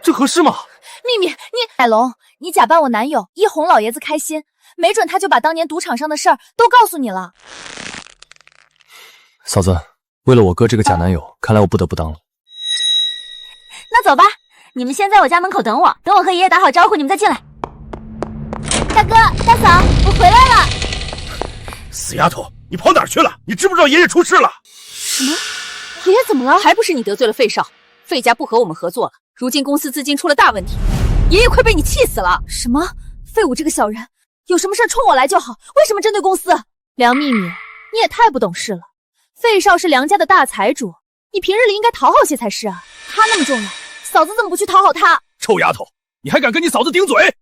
这合适吗？秘密，奶龙，你假扮我男友，一哄老爷子开心，没准他就把当年赌场上的事儿都告诉你了。嫂子，为了我哥这个假男友，看来我不得不当了。那走吧，你们先在我家门口等我，等我和爷爷打好招呼，你们再进来。大哥、大嫂，我回来了。死丫头，你跑哪儿去了？你知不知道爷爷出事了？什么？爷爷怎么了？还不是你得罪了费少，费家不和我们合作了，如今公司资金出了大问题，爷爷快被你气死了。什么？费武这个小人，有什么事冲我来就好，为什么针对公司？梁秘密，你也太不懂事了。费少是梁家的大财主，你平日里应该讨好些才是啊。他那么重要，嫂子怎么不去讨好他？臭丫头，你还敢跟你嫂子顶嘴？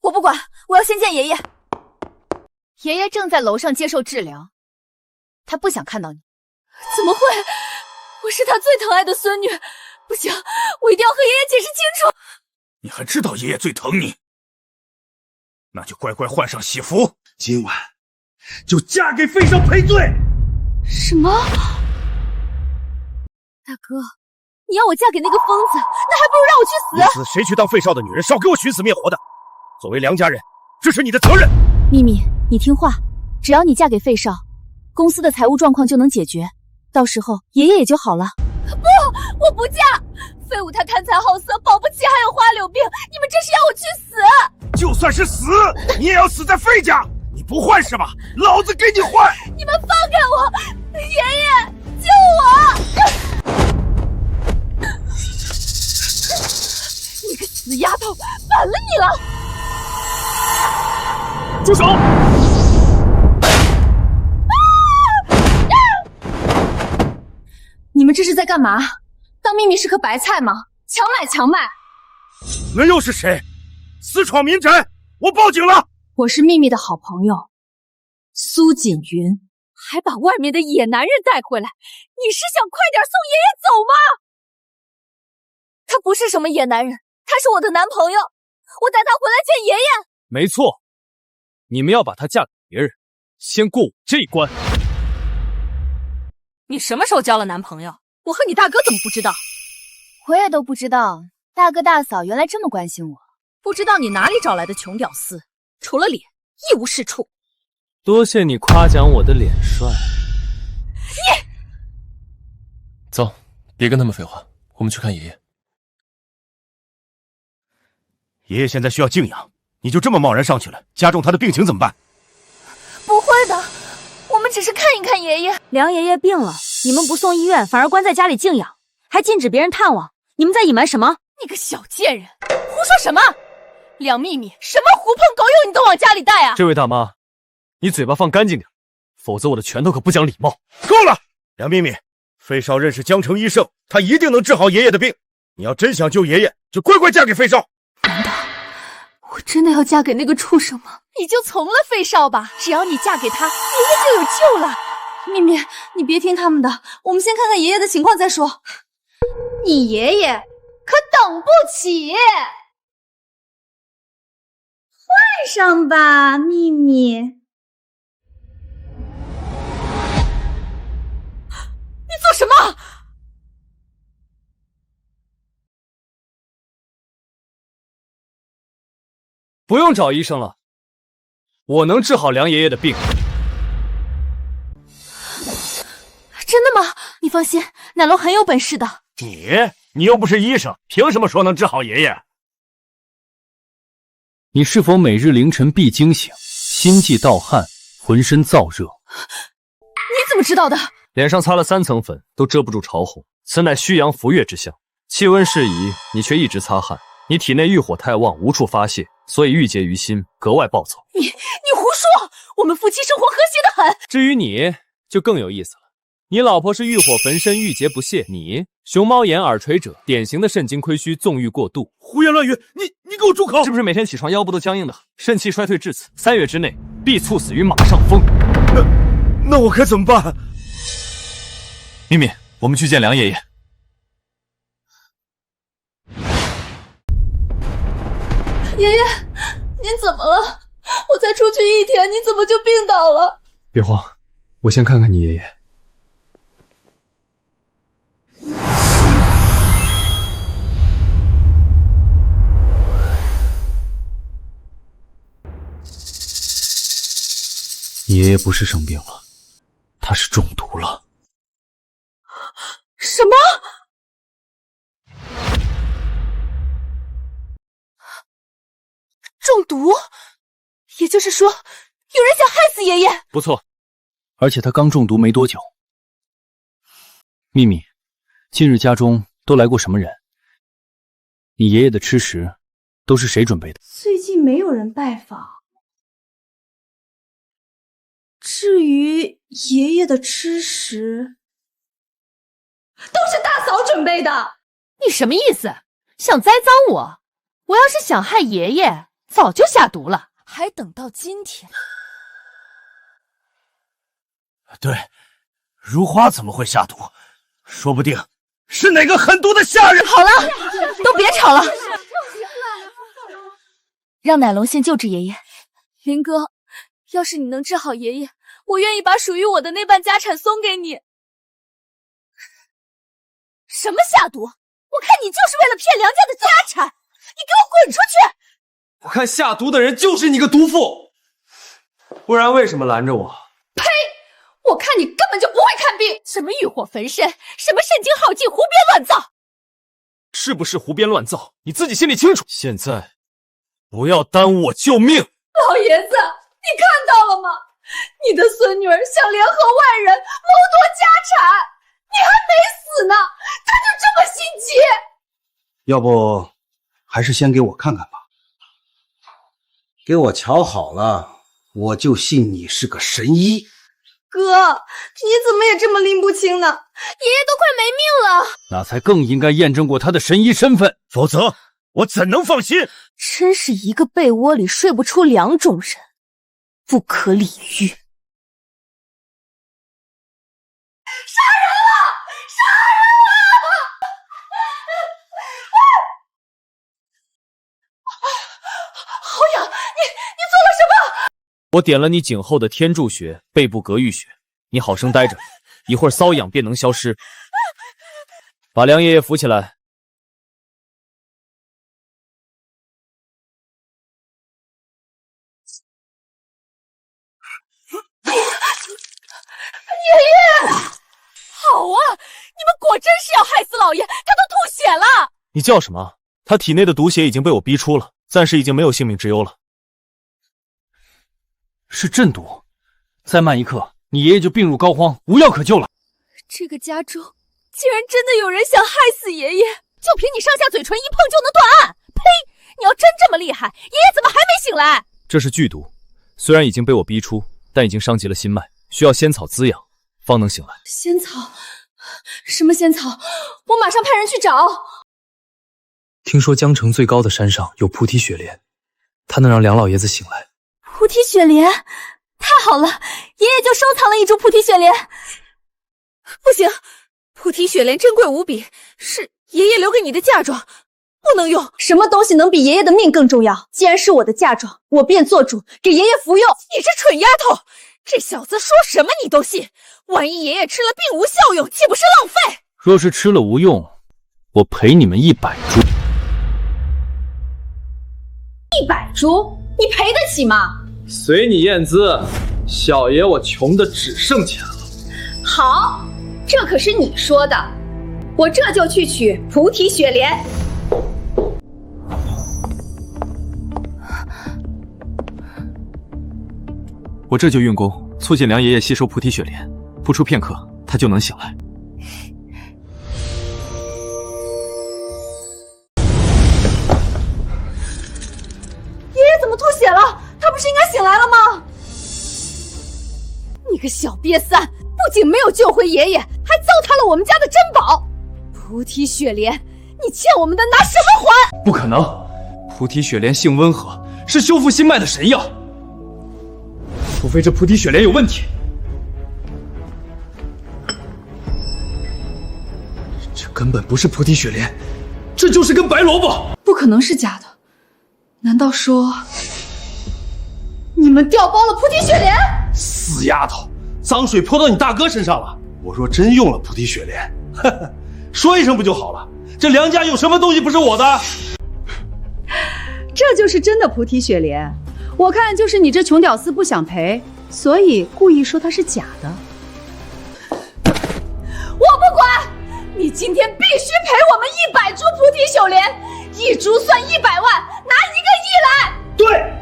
我不管，我要先见爷爷。爷爷正在楼上接受治疗，他不想看到你。怎么会？我是他最疼爱的孙女，不行，我一定要和爷爷解释清楚。你还知道爷爷最疼你，那就乖乖换上喜服，今晚就嫁给费少赔罪。什么？大哥，你要我嫁给那个疯子，那还不如让我去死。你死谁去当费少的女人，少给我寻死灭活的。作为梁家人，这是你的责任。秘密，你听话，只要你嫁给费少，公司的财务状况就能解决，到时候爷爷也就好了。不，我不嫁。费武他贪财好色，保不齐还有花柳病，你们这是要我去死。就算是死，你也要死在费家。你不换是吧？老子给你换！你们放开我！爷爷，救我！你个死丫头，反了你了！住手！你们这是在干嘛？当秘密是颗白菜吗？强买强卖！那又是谁？私闯民宅！我报警了！我是秘密的好朋友苏锦云，还把外面的野男人带回来，你是想快点送爷爷走吗？他不是什么野男人，他是我的男朋友，我带他回来见爷爷。没错，你们要把她嫁给别人，先过我这一关。你什么时候交了男朋友？我和你大哥怎么不知道？我也都不知道，大哥大嫂原来这么关心我。不知道你哪里找来的穷屌丝，除了脸一无是处。多谢你夸奖我的脸帅。你走，别跟他们废话，我们去看爷爷。爷爷现在需要静养，你就这么贸然上去了，加重他的病情怎么办？不会的，我们只是看一看爷爷。梁爷爷病了，你们不送医院，反而关在家里静养，还禁止别人探望，你们在隐瞒什么？你个小贱人，胡说什么？梁秘密，什么狐朋狗友你都往家里带啊！这位大妈，你嘴巴放干净点，否则我的拳头可不讲礼貌。够了，梁秘密，费少认识江城医圣，他一定能治好爷爷的病。你要真想救爷爷，就乖乖嫁给费少。难道我真的要嫁给那个畜生吗？你就从了费少吧，只要你嫁给他，爷爷就有救了。秘密，你别听他们的，我们先看看爷爷的情况再说。你爷爷可等不起。换上吧，秘密。你做什么？不用找医生了，我能治好梁爷爷的病。真的吗？你放心，奶龙很有本事的。你又不是医生，凭什么说能治好爷爷？你是否每日凌晨必惊醒，心悸盗汗，浑身燥热？你怎么知道的？脸上擦了3层粉，都遮不住潮红，此乃虚阳浮月之象。气温适宜，你却一直擦汗，你体内欲火太旺，无处发泄，所以郁结于心，格外暴躁。你胡说！我们夫妻生活和谐的很。至于你，就更有意思了。你老婆是欲火焚身，郁结不泄；你熊猫眼、耳垂者，典型的肾精亏虚，纵欲过度。胡言乱语！你给我住口！是不是每天起床腰部都僵硬的，肾气衰退至此，3月之内必猝死于马上风？那我该怎么办？秘密，我们去见梁爷爷。爷爷，您怎么了？我才出去1天，你怎么就病倒了？别慌，我先看看你爷爷。你爷爷不是生病了，他是中毒了。什么？中毒？也就是说，有人想害死爷爷？不错，而且他刚中毒没多久。秘密，近日家中都来过什么人？你爷爷的吃食都是谁准备的？最近没有人拜访。至于爷爷的吃食，都是大嫂准备的。你什么意思？想栽赃我？我要是想害爷爷，早就下毒了，还等到今天。对，如花怎么会下毒？说不定是哪个狠毒的下人。好了，都别吵了，让奶龙先救治爷爷。林哥，要是你能治好爷爷，我愿意把属于我的那半家产送给你。什么下毒？我看你就是为了骗梁家的家产，你给我滚出去！我看下毒的人就是你个毒妇，不然为什么拦着我？呸！我看你根本就不会看病。什么欲火焚身，什么肾精耗尽，胡编乱造。是不是胡编乱造，你自己心里清楚。现在不要耽误我救命。老爷子，你看到了吗？你的孙女儿想联合外人谋夺家产，你还没死呢，他就这么心急。要不还是先给我看看吧，给我瞧好了，我就信你是个神医。哥，你怎么也这么拎不清呢？爷爷都快没命了。那才更应该验证过他的神医身份，否则我怎能放心？真是一个被窝里睡不出2种人，不可理喻。杀人了！杀人了！侯阳，你做了什么？我点了你颈后的天柱穴、背部隔玉穴，你好生待着，一会儿瘙痒便能消失。把梁爷爷扶起来。爷爷，好啊！你们果真是要害死老爷，他都吐血了。你叫什么？他体内的毒血已经被我逼出了，暂时已经没有性命之忧了。是鸩毒，再慢一刻，你爷爷就病入膏肓，无药可救了。这个家中竟然真的有人想害死爷爷，就凭你上下嘴唇一碰就能断案？呸！你要真这么厉害，爷爷怎么还没醒来？这是剧毒，虽然已经被我逼出，但已经伤及了心脉，需要仙草滋养，方能醒来。仙草？什么仙草？我马上派人去找。听说江城最高的山上有菩提雪莲，它能让梁老爷子醒来。菩提雪莲，太好了，爷爷就收藏了一株菩提雪莲。不行，菩提雪莲珍贵无比，是爷爷留给你的嫁妆，不能用。什么东西能比爷爷的命更重要？既然是我的嫁妆，我便做主给爷爷服用。你这蠢丫头，这小子说什么你都信，万一爷爷吃了并无效用，岂不是浪费？若是吃了无用，我赔你们100株。100株？你赔得起吗？随你验资，小爷我穷的只剩钱了。好，这可是你说的，我这就去取菩提雪莲。我这就运功，促进梁爷爷吸收菩提雪莲，不出片刻，他就能醒来。爷爷怎么吐血了？他不是应该醒来了吗？你个小瘪三，不不仅没有救回爷爷，还糟蹋了我们家的珍宝。菩提雪莲，你欠我们的拿什么还？不可能，菩提雪莲性温和，是修复心脉的神药。除非这菩提雪莲有问题。这根本不是菩提雪莲，这就是根白萝卜。不可能是假的，难道说你们调包了菩提雪莲？死丫头，脏水泼到你大哥身上了。我若真用了菩提雪莲，呵呵，说一声不就好了？这梁家有什么东西不是我的？这就是真的菩提雪莲，我看就是你这穷屌丝不想赔，所以故意说它是假的。我不管，你今天必须赔我们100株菩提雪莲，一株算100万，拿1个亿来。对，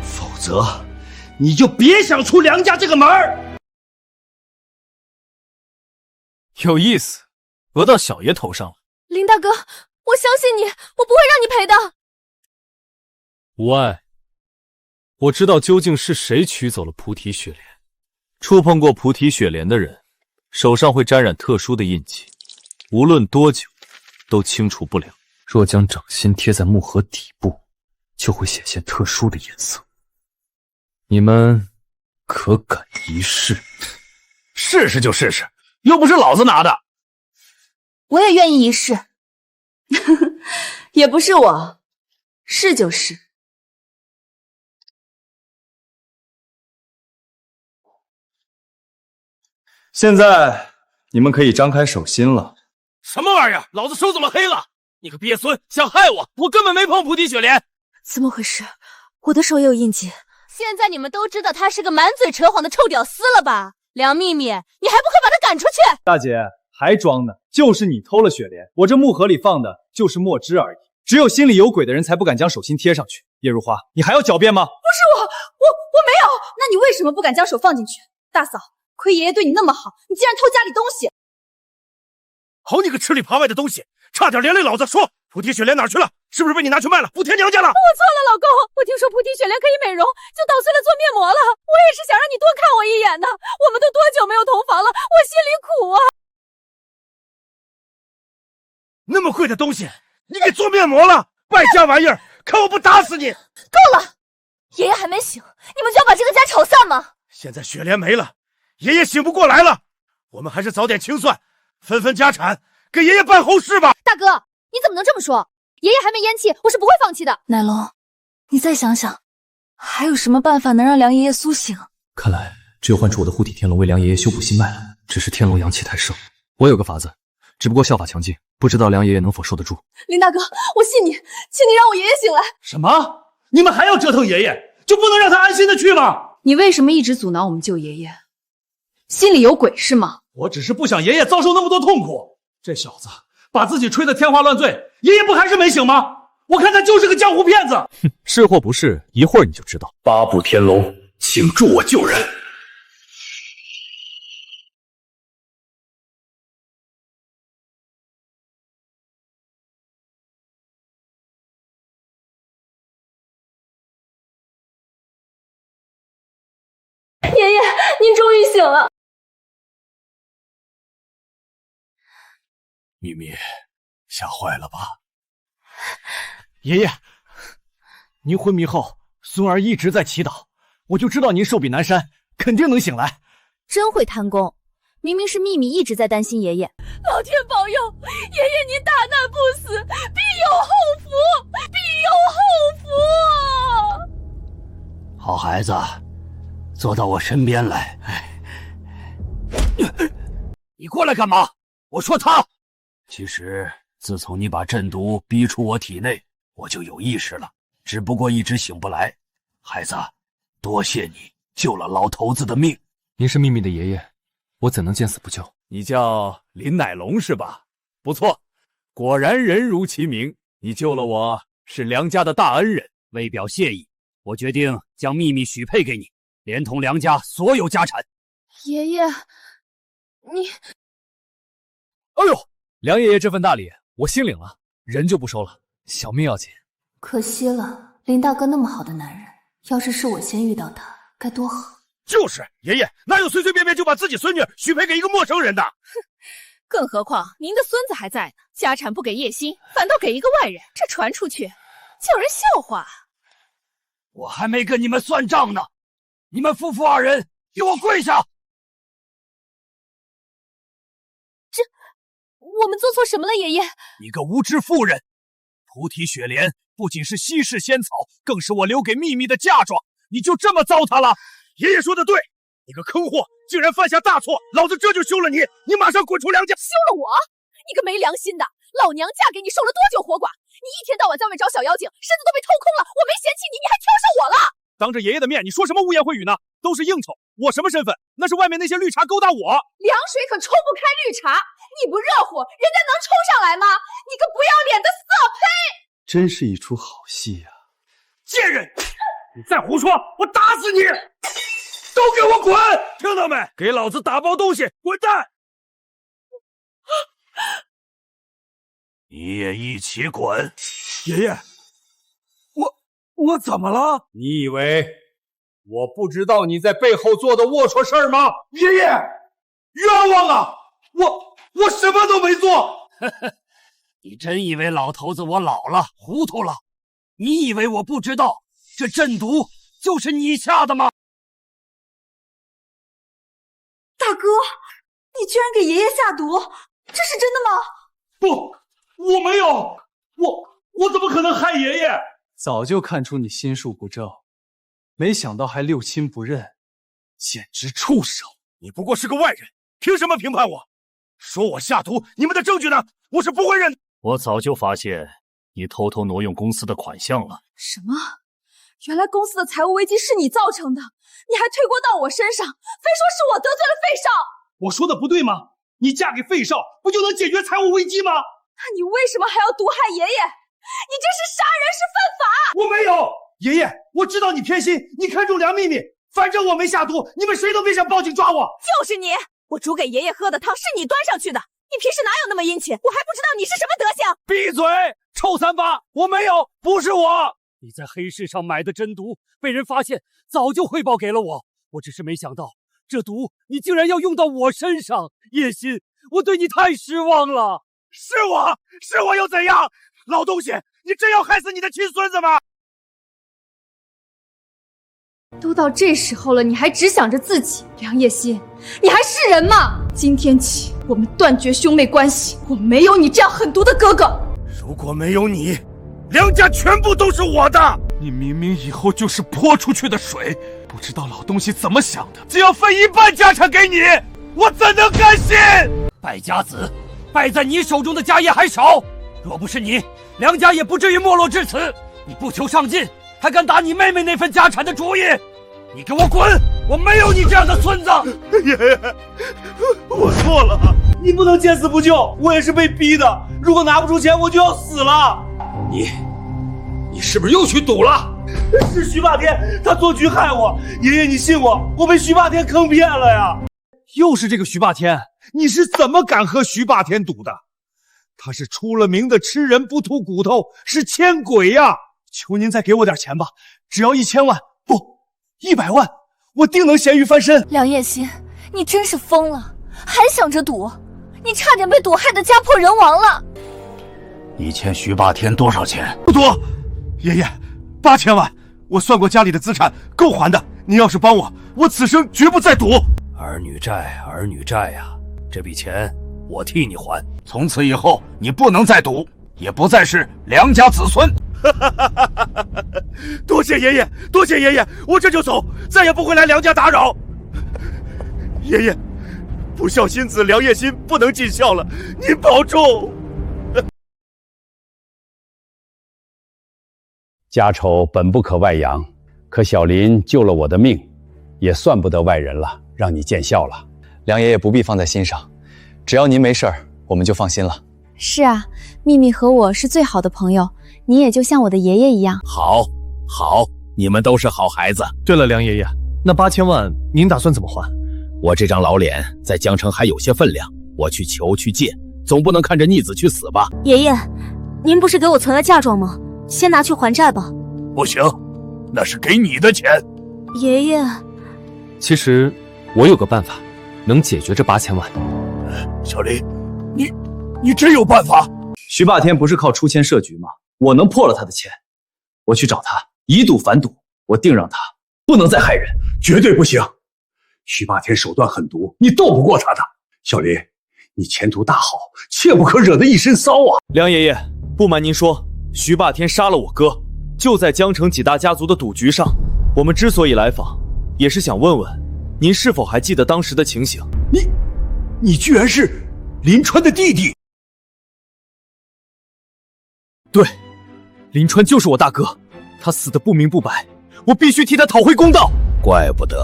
否则你就别想出梁家这个门儿。有意思，讹到小爷头上了。林大哥，我相信你，我不会让你赔的。无碍，我知道究竟是谁取走了菩提雪莲。触碰过菩提雪莲的人，手上会沾染特殊的印记，无论多久都清除不了。若将掌心贴在木盒底部，就会显现特殊的颜色。你们可敢一试？试试就试试，又不是老子拿的。我也愿意一试。也不是我，是就是。现在你们可以张开手心了。什么玩意儿？老子手怎么黑了？你个鳖孙，想害我！我根本没碰菩提雪莲。怎么回事？我的手也有印记。现在你们都知道他是个满嘴扯谎的臭屌丝了吧？梁秘密，你还不快把他赶出去！大姐还装呢，就是你偷了雪莲，我这木盒里放的就是墨汁而已。只有心里有鬼的人才不敢将手心贴上去。叶如花，你还要狡辩吗？不是我没有。那你为什么不敢将手放进去？大嫂，亏爷爷对你那么好，你竟然偷家里东西！好你个吃里扒外的东西，差点连累老子！说菩提雪莲哪去了？是不是被你拿去卖了，补贴娘家了？我错了，老公，我听说菩提雪莲可以美容，就捣碎了做面膜了。我也是想让你多看我一眼的。我们都多久没有同房了，我心里苦啊！那么贵的东西，你给做面膜了？败家玩意儿！看我不打死你！够了，爷爷还没醒，你们就要把这个家炒散吗？现在雪莲没了，爷爷醒不过来了，我们还是早点清算，分分家产，给爷爷办后事吧。大哥，你怎么能这么说？爷爷还没咽气，我是不会放弃的。奶龙，你再想想，还有什么办法能让梁爷爷苏醒？看来只有唤出我的护体天龙为梁爷爷修补心脉了。只是天龙阳气太盛，我有个法子，只不过效法强劲，不知道梁爷爷能否受得住。林大哥，我信你，请你让我爷爷醒来。什么？你们还要折腾爷爷，就不能让他安心的去吗？你为什么一直阻挠我们救爷爷？心里有鬼是吗？我只是不想爷爷遭受那么多痛苦。这小子把自己吹得天花乱坠，爷爷不还是没醒吗？我看他就是个江湖骗子。哼，是或不是，一会儿你就知道。八部天龙，请助我救人。爷爷，您终于醒了。秘密，吓坏了吧？爷爷，您昏迷后，孙儿一直在祈祷，我就知道您寿比南山，肯定能醒来。真会贪功，明明是秘密一直在担心爷爷。老天保佑，爷爷您大难不死，必有后福，必有后福。好孩子，坐到我身边来。你过来干嘛？我说他。其实自从你把阵毒逼出我体内，我就有意识了，只不过一直醒不来。孩子，多谢你救了老头子的命。您是秘密的爷爷，我怎能见死不救？你叫林乃龙是吧？不错，果然人如其名。你救了我，是梁家的大恩人。为表谢意，我决定将秘密许配给你，连同梁家所有家产。爷爷，你……哎呦！梁爷爷这份大礼，我心领了，人就不收了，小命要紧。可惜了，林大哥那么好的男人，要是我先遇到他，该多好。就是爷爷，哪有随随便便就把自己孙女许配给一个陌生人的？更何况您的孙子还在呢，家产不给叶欣，反倒给一个外人，这传出去叫人笑话。我还没跟你们算账呢，你们夫妇二人给我跪下！我们做错什么了，爷爷？你个无知妇人！菩提雪莲不仅是稀世仙草，更是我留给秘密的嫁妆，你就这么糟蹋了？爷爷说的对，你个坑货，竟然犯下大错，老子这就休了你！你马上滚出梁家！休了我？你个没良心的！老娘嫁给你受了多久活寡？你一天到晚在外找小妖精，身子都被偷空了，我没嫌弃你，你还挑上我了！当着爷爷的面，你说什么污言秽语呢？都是应酬，我什么身份？那是外面那些绿茶勾搭我。凉水可冲不开绿茶，你不热乎，人家能冲上来吗？你个不要脸的色胚！真是一出好戏呀！贱人，你再胡说，我打死你！都给我滚！听到没？给老子打包东西，滚蛋！你也一起滚！爷爷，我怎么了？你以为我不知道你在背后做的龌龊事儿吗？爷爷，冤枉啊！我什么都没做。你真以为老头子我老了糊涂了？你以为我不知道这阵毒就是你下的吗？大哥，你居然给爷爷下毒，这是真的吗？不，我没有，我怎么可能害爷爷？早就看出你心术不正，没想到还六亲不认，简直畜生！你不过是个外人，凭什么评判我？说我下毒，你们的证据呢？我是不会认的。我早就发现你偷偷挪用公司的款项了。什么？原来公司的财务危机是你造成的，你还推锅到我身上，非说是我得罪了费少。我说的不对吗？你嫁给费少，不就能解决财务危机吗？那你为什么还要毒害爷爷？你这是杀人，是犯法！我没有，爷爷，我知道你偏心，你看中梁秘密，反正我没下毒，你们谁都别想报警抓我。就是你，我煮给爷爷喝的汤是你端上去的，你平时哪有那么殷勤？我还不知道你是什么德行！闭嘴，臭三八！我没有，不是我。你在黑市上买的真毒被人发现，早就汇报给了我，我只是没想到这毒你竟然要用到我身上。叶欣，我对你太失望了。是我又怎样？老东西，你真要害死你的亲孙子吗？都到这时候了，你还只想着自己，梁叶欣，你还是人吗？今天起，我们断绝兄妹关系，我没有你这样狠毒的哥哥。如果没有你，梁家全部都是我的。你明明以后就是泼出去的水，不知道老东西怎么想的，只要分一半家产给你，我怎能甘心？败家子，败在你手中的家业还少，若不是你，梁家也不至于没落至此。你不求上进，还敢打你妹妹那份家产的主意？你给我滚！我没有你这样的孙子。爷爷，我错了，你不能见死不救，我也是被逼的。如果拿不出钱，我就要死了。你是不是又去赌了？是徐霸天，他做局害我。爷爷，你信我，我被徐霸天坑骗了呀。又是这个徐霸天，你是怎么敢和徐霸天赌的？他是出了名的吃人不吐骨头，是千鬼呀！求您再给我点钱吧，只要1000万，不，100万，我定能咸鱼翻身。梁叶欣，你真是疯了，还想着赌，你差点被赌害得家破人亡了。你欠徐霸天多少钱？不多，爷爷，8000万，我算过家里的资产，够还的。您要是帮我，我此生绝不再赌。儿女债呀，这笔钱我替你还。从此以后，你不能再赌，也不再是梁家子孙。多谢爷爷，多谢爷爷，我这就走，再也不会来梁家打扰。爷爷，不孝心子梁叶欣不能尽孝了，您保重。家丑本不可外扬，可小林救了我的命，也算不得外人了，让你见笑了。梁爷爷不必放在心上，只要您没事儿，我们就放心了。是啊，秘密和我是最好的朋友，你也就像我的爷爷一样。好，你们都是好孩子。对了，梁爷爷，那8000万您打算怎么还？我这张老脸在江城还有些分量，我去求去借，总不能看着逆子去死吧？爷爷，您不是给我存了嫁妆吗？先拿去还债吧。不行，那是给你的钱。爷爷，其实我有个办法，能解决这8000万。小林，你真有办法？徐霸天不是靠出钱设局吗？我能破了他的钱，我去找他，以赌反赌，我定让他不能再害人。绝对不行！徐霸天手段狠毒，你斗不过他的。小林，你前途大好，切不可惹得一身骚啊！梁爷爷，不瞒您说，徐霸天杀了我哥，就在江城几大家族的赌局上。我们之所以来访，也是想问问您是否还记得当时的情形。你居然是林川的弟弟？对，林川就是我大哥，他死得不明不白，我必须替他讨回公道。怪不得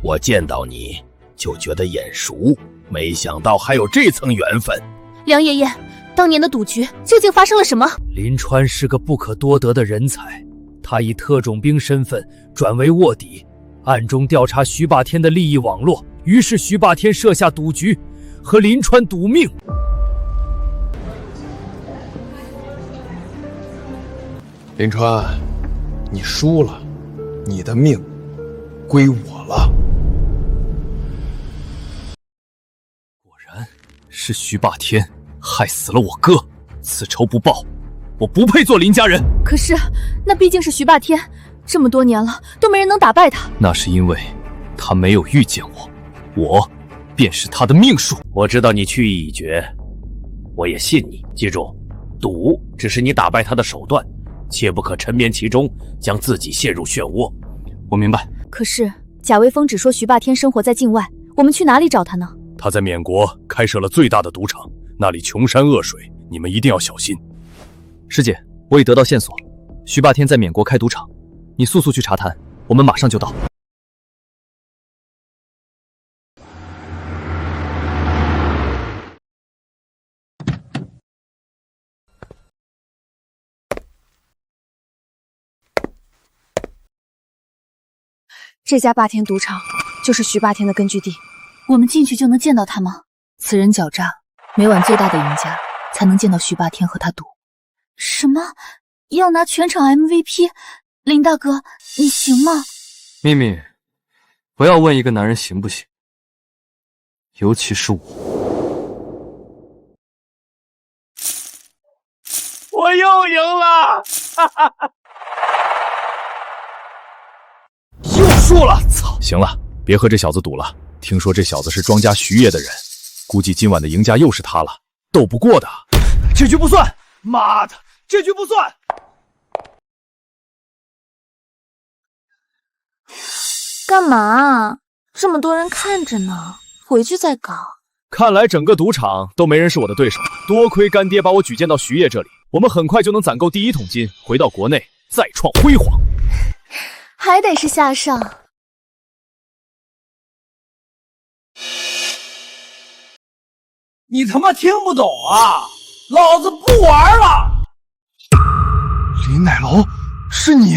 我见到你就觉得眼熟，没想到还有这层缘分。梁爷爷，当年的赌局究竟发生了什么？林川是个不可多得的人才，他以特种兵身份转为卧底，暗中调查徐霸天的利益网络，于是徐霸天设下赌局，和林川赌命。林川，你输了，你的命归我了。果然是徐霸天害死了我哥，此仇不报，我不配做林家人。可是那毕竟是徐霸天，这么多年了都没人能打败他。那是因为他没有遇见我，我便是他的命数。我知道你去意已决，我也信你。记住，赌只是你打败他的手段，切不可沉湎其中，将自己陷入漩涡。我明白。可是贾微风只说徐霸天生活在境外，我们去哪里找他呢？他在缅国开设了最大的赌场，那里穷山恶水，你们一定要小心。师姐，我已得到线索，徐霸天在缅国开赌场，你速速去查探，我们马上就到。这家霸天赌场就是徐霸天的根据地，我们进去就能见到他吗？此人狡诈，每晚最大的赢家才能见到徐霸天和他赌。什么？要拿全场 MVP？ 林大哥，你行吗？秘密，不要问一个男人行不行，尤其是我。我又赢了！哈哈哈。又输了！操！行了，别和这小子赌了。听说这小子是庄家徐爷的人，估计今晚的赢家又是他了，斗不过的。这局不算！妈的，这局不算！干嘛？这么多人看着呢，回去再搞。看来整个赌场都没人是我的对手，多亏干爹把我举荐到徐爷这里，我们很快就能攒够第一桶金，回到国内再创辉煌。还得是下上。你他妈听不懂啊！老子不玩了！林乃龙，是你？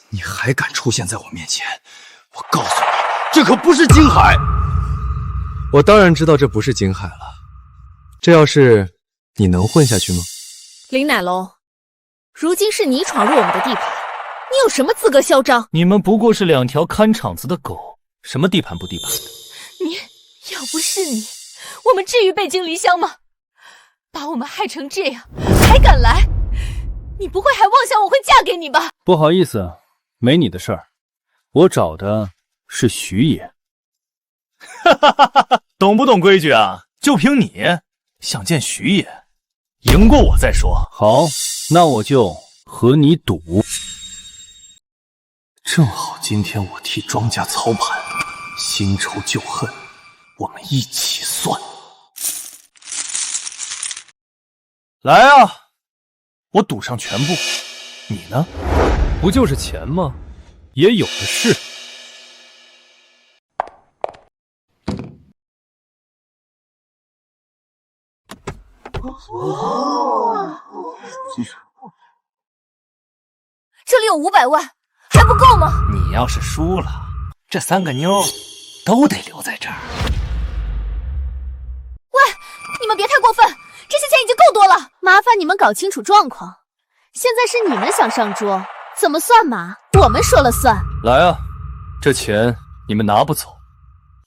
你还敢出现在我面前？我告诉你，这可不是金海！我当然知道这不是金海了，这要是你能混下去吗？林乃龙，如今是你闯入我们的地盘，你有什么资格嚣张？你们不过是两条看场子的狗，什么地盘不地盘的？你要不是你，我们至于背井离乡吗？把我们害成这样，还敢来？你不会还妄想我会嫁给你吧？不好意思，没你的事儿，我找的是徐爷。哈哈哈哈！懂不懂规矩啊？就凭你想见徐爷？赢过我再说。好，那我就和你赌。正好今天我替庄家操盘，新仇旧恨，我们一起算。来啊，我赌上全部。你呢？不就是钱吗？也有的是。这里有500万，还不够吗？你要是输了，这3个妞都得留在这儿。喂，你们别太过分，这些钱已经够多了。麻烦你们搞清楚状况，现在是你们想上桌，怎么算嘛？我们说了算。来啊，这钱你们拿不走，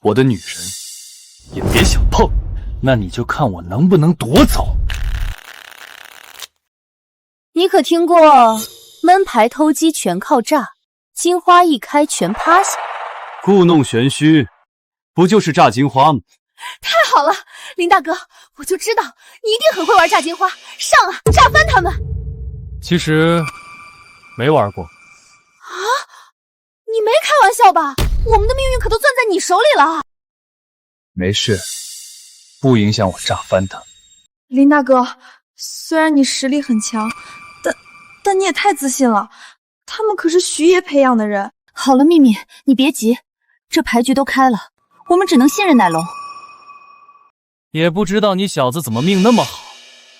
我的女人也别想碰。那你就看我能不能夺走。你可听过闷牌偷鸡全靠炸，金花一开全趴下？故弄玄虚，不就是炸金花吗？太好了，林大哥，我就知道你一定很会玩炸金花，上啊，炸翻他们！其实没玩过。啊，你没开玩笑吧？我们的命运可都攥在你手里了。没事，不影响我炸翻他。林大哥，虽然你实力很强，但你也太自信了。他们可是徐爷培养的人。好了，秘密，你别急，这牌局都开了，我们只能信任奶龙。也不知道你小子怎么命那么好，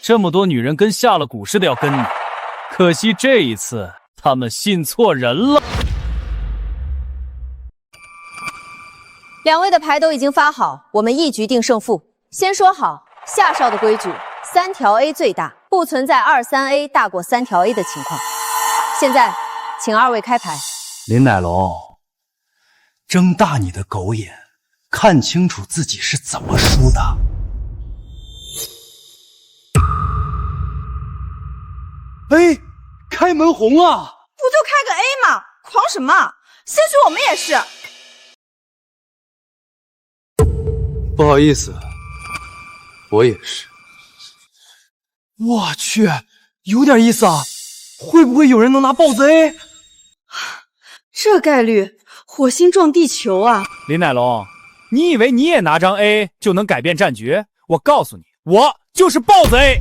这么多女人跟下了蛊似的要跟你，可惜这一次他们信错人了。2位的牌都已经发好，我们一局定胜负。先说好，下哨的规矩，3条 A 最大，不存在2、3A 大过3条 A 的情况。现在，请2位开牌。林乃龙，睁大你的狗眼，看清楚自己是怎么输的。哎，开门红啊！不就开个 A 吗？狂什么？兴许我们也是。不好意思，我也是。我去，有点意思啊！会不会有人能拿豹子 A？ 这概率，火星撞地球啊！林乃龙，你以为你也拿张 A 就能改变战局？我告诉你，我就是豹子 A。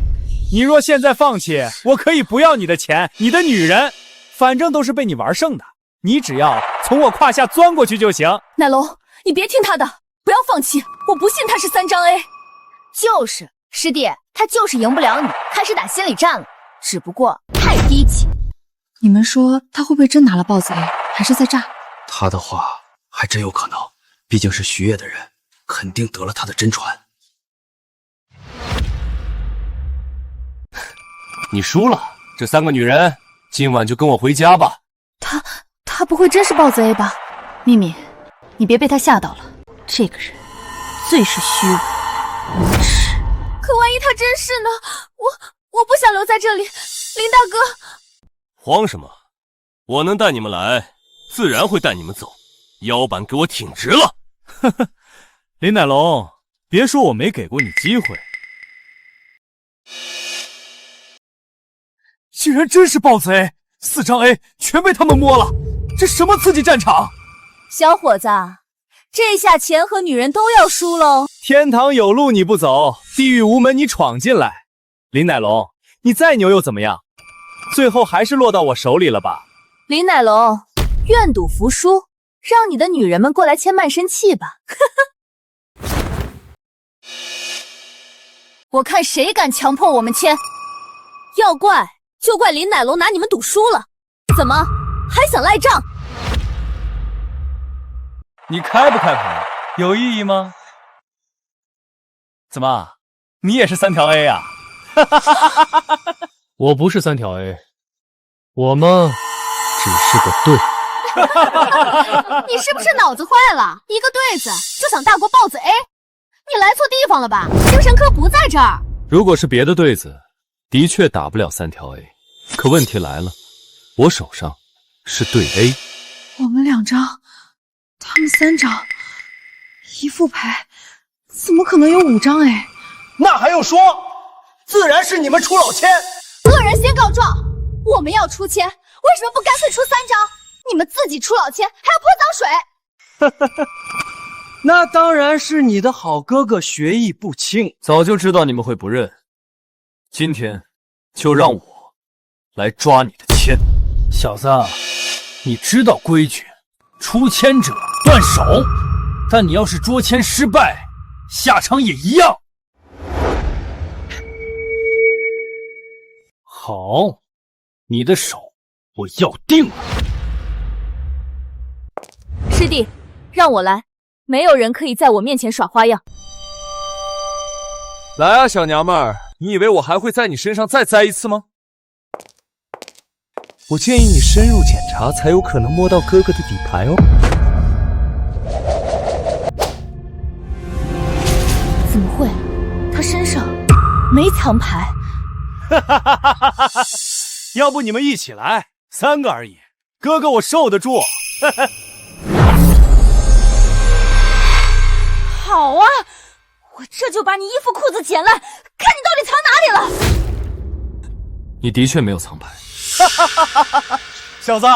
你若现在放弃，我可以不要你的钱，你的女人，反正都是被你玩剩的。你只要从我胯下钻过去就行。乃龙，你别听他的，不要放弃，我不信他是3张 A。就是，师弟，他就是赢不了你，开始打心理战了，只不过太低级。你们说他会不会真拿了豹子 A， 还是在炸？他的话还真有可能，毕竟是徐业的人，肯定得了他的真传。你输了，这3个女人今晚就跟我回家吧。他不会真是豹子 A 吧？秘密，你别被他吓到了，这个人最是虚伪无耻。可万一他真是呢？我不想留在这里，林大哥。慌什么？我能带你们来，自然会带你们走。腰板给我挺直了！呵呵，林乃龙，别说我没给过你机会。竟然真是豹子 A，4张 A 全被他们摸了，这什么刺激战场？小伙子，这下钱和女人都要输喽！天堂有路你不走，地狱无门你闯进来。林乃龙，你再牛又怎么样？最后还是落到我手里了吧？林乃龙，愿赌服输，让你的女人们过来签卖身契吧。我看谁敢强迫我们签。要怪就怪林乃龙拿你们赌输了，怎么还想赖账？你开不开牌有意义吗？怎么，你也是3条 A 啊？我不是3条 A， 我嘛只是个对。你是不是脑子坏了？一个对子就想大过豹子 A？ 你来错地方了吧？精神科不在这儿。如果是别的对子，的确打不了3条 A。可问题来了，我手上是对 A。我们2张，他们3张，一副牌，怎么可能有5张 A？ 那还用说？自然是你们出老千。恶人先告状，我们要出千，为什么不干脆出3张？你们自己出老千，还要泼脏水。那当然是你的好哥哥学艺不精。早就知道你们会不认，今天就让我来抓你的签。小子，你知道规矩，出签者断手，但你要是捉签失败，下场也一样。好，你的手我要定了。师弟，让我来，没有人可以在我面前耍花样。来啊，小娘们儿，你以为我还会在你身上再栽一次吗？我建议你深入检查，才有可能摸到哥哥的底牌哦。怎么会？他身上没藏牌。要不你们一起来，3个而已，哥哥我受得住。好啊，我这就把你衣服裤子剪烂，看你到底藏哪里了。你的确没有藏牌。小子，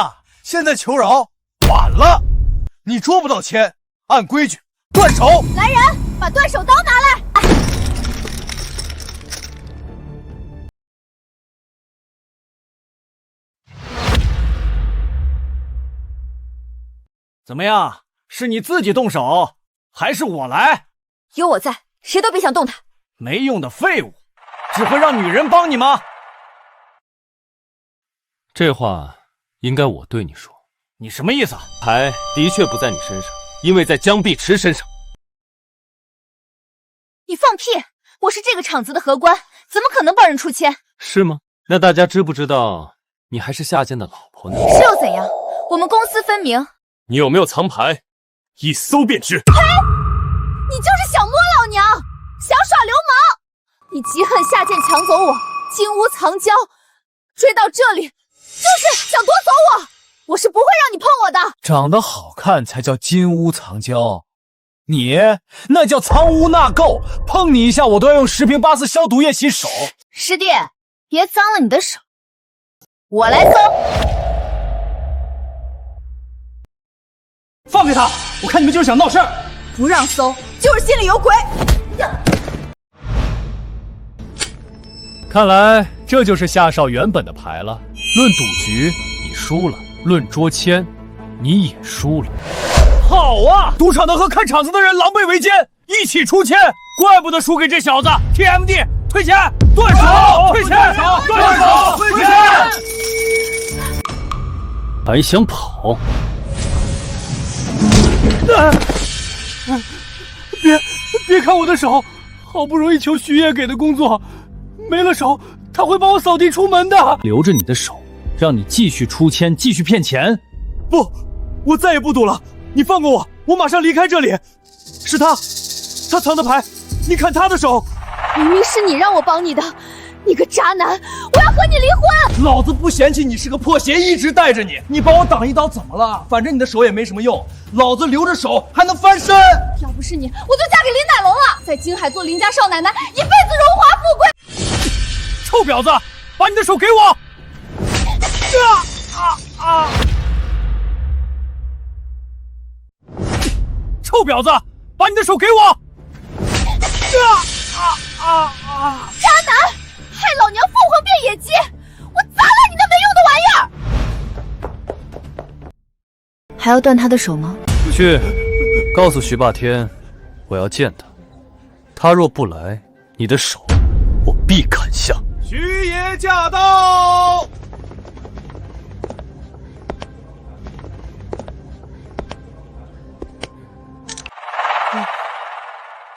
现在求饶晚了，你捉不到签，按规矩断手。来人，把断手刀拿来。怎么样？是你自己动手，还是我来？有我在，谁都别想动他。没用的废物，只会让女人帮你吗？这话应该我对你说。你什么意思啊？牌的确不在你身上，因为在江碧池身上。你放屁！我是这个厂子的荷官，怎么可能帮人出签？是吗？那大家知不知道你还是夏剑的老婆呢？是又怎样？我们公私分明。你有没有藏牌？一搜便知。呸！你就是想摸老娘，想耍流氓！你记恨夏剑抢走我金屋藏娇，追到这里就是想夺走我，我是不会让你碰我的。长得好看才叫金屋藏娇，你那叫藏污纳垢，碰你一下我都要用10瓶8四消毒液洗手。师弟，别脏了你的手，我来搜。放开他！我看你们就是想闹事儿。不让搜，就是心里有鬼。看来这就是夏少原本的牌了。论赌局，你输了；论捉签，你也输了。好啊！赌场的和看场子的人狼狈为奸，一起出签，怪不得输给这小子。TMD， 退钱，断手，退钱，断手，退钱。还想跑？别看我的手，好不容易求徐爷给的工作，没了手他会把我扫地出门的。留着你的手，让你继续出签，继续骗钱。不，我再也不赌了，你放过我，我马上离开这里。是他藏的牌，你看他的手。明明是你让我帮你的，你个渣男，我要和你离婚！老子不嫌弃你是个破鞋，一直带着你，你帮我挡一刀怎么了？反正你的手也没什么用，老子留着手还能翻身。要不是你，我就嫁给林乃龙了，在京海做林家少奶奶，一辈子荣华富贵。臭婊子，把你的手给我！臭婊子，把你的手给我！渣男，害老娘凤凰变野鸡，我砸烂你那没用的玩意儿！还要断他的手吗？去，告诉徐霸天，我要见他。他若不来，你的手我必砍下。徐爷驾到！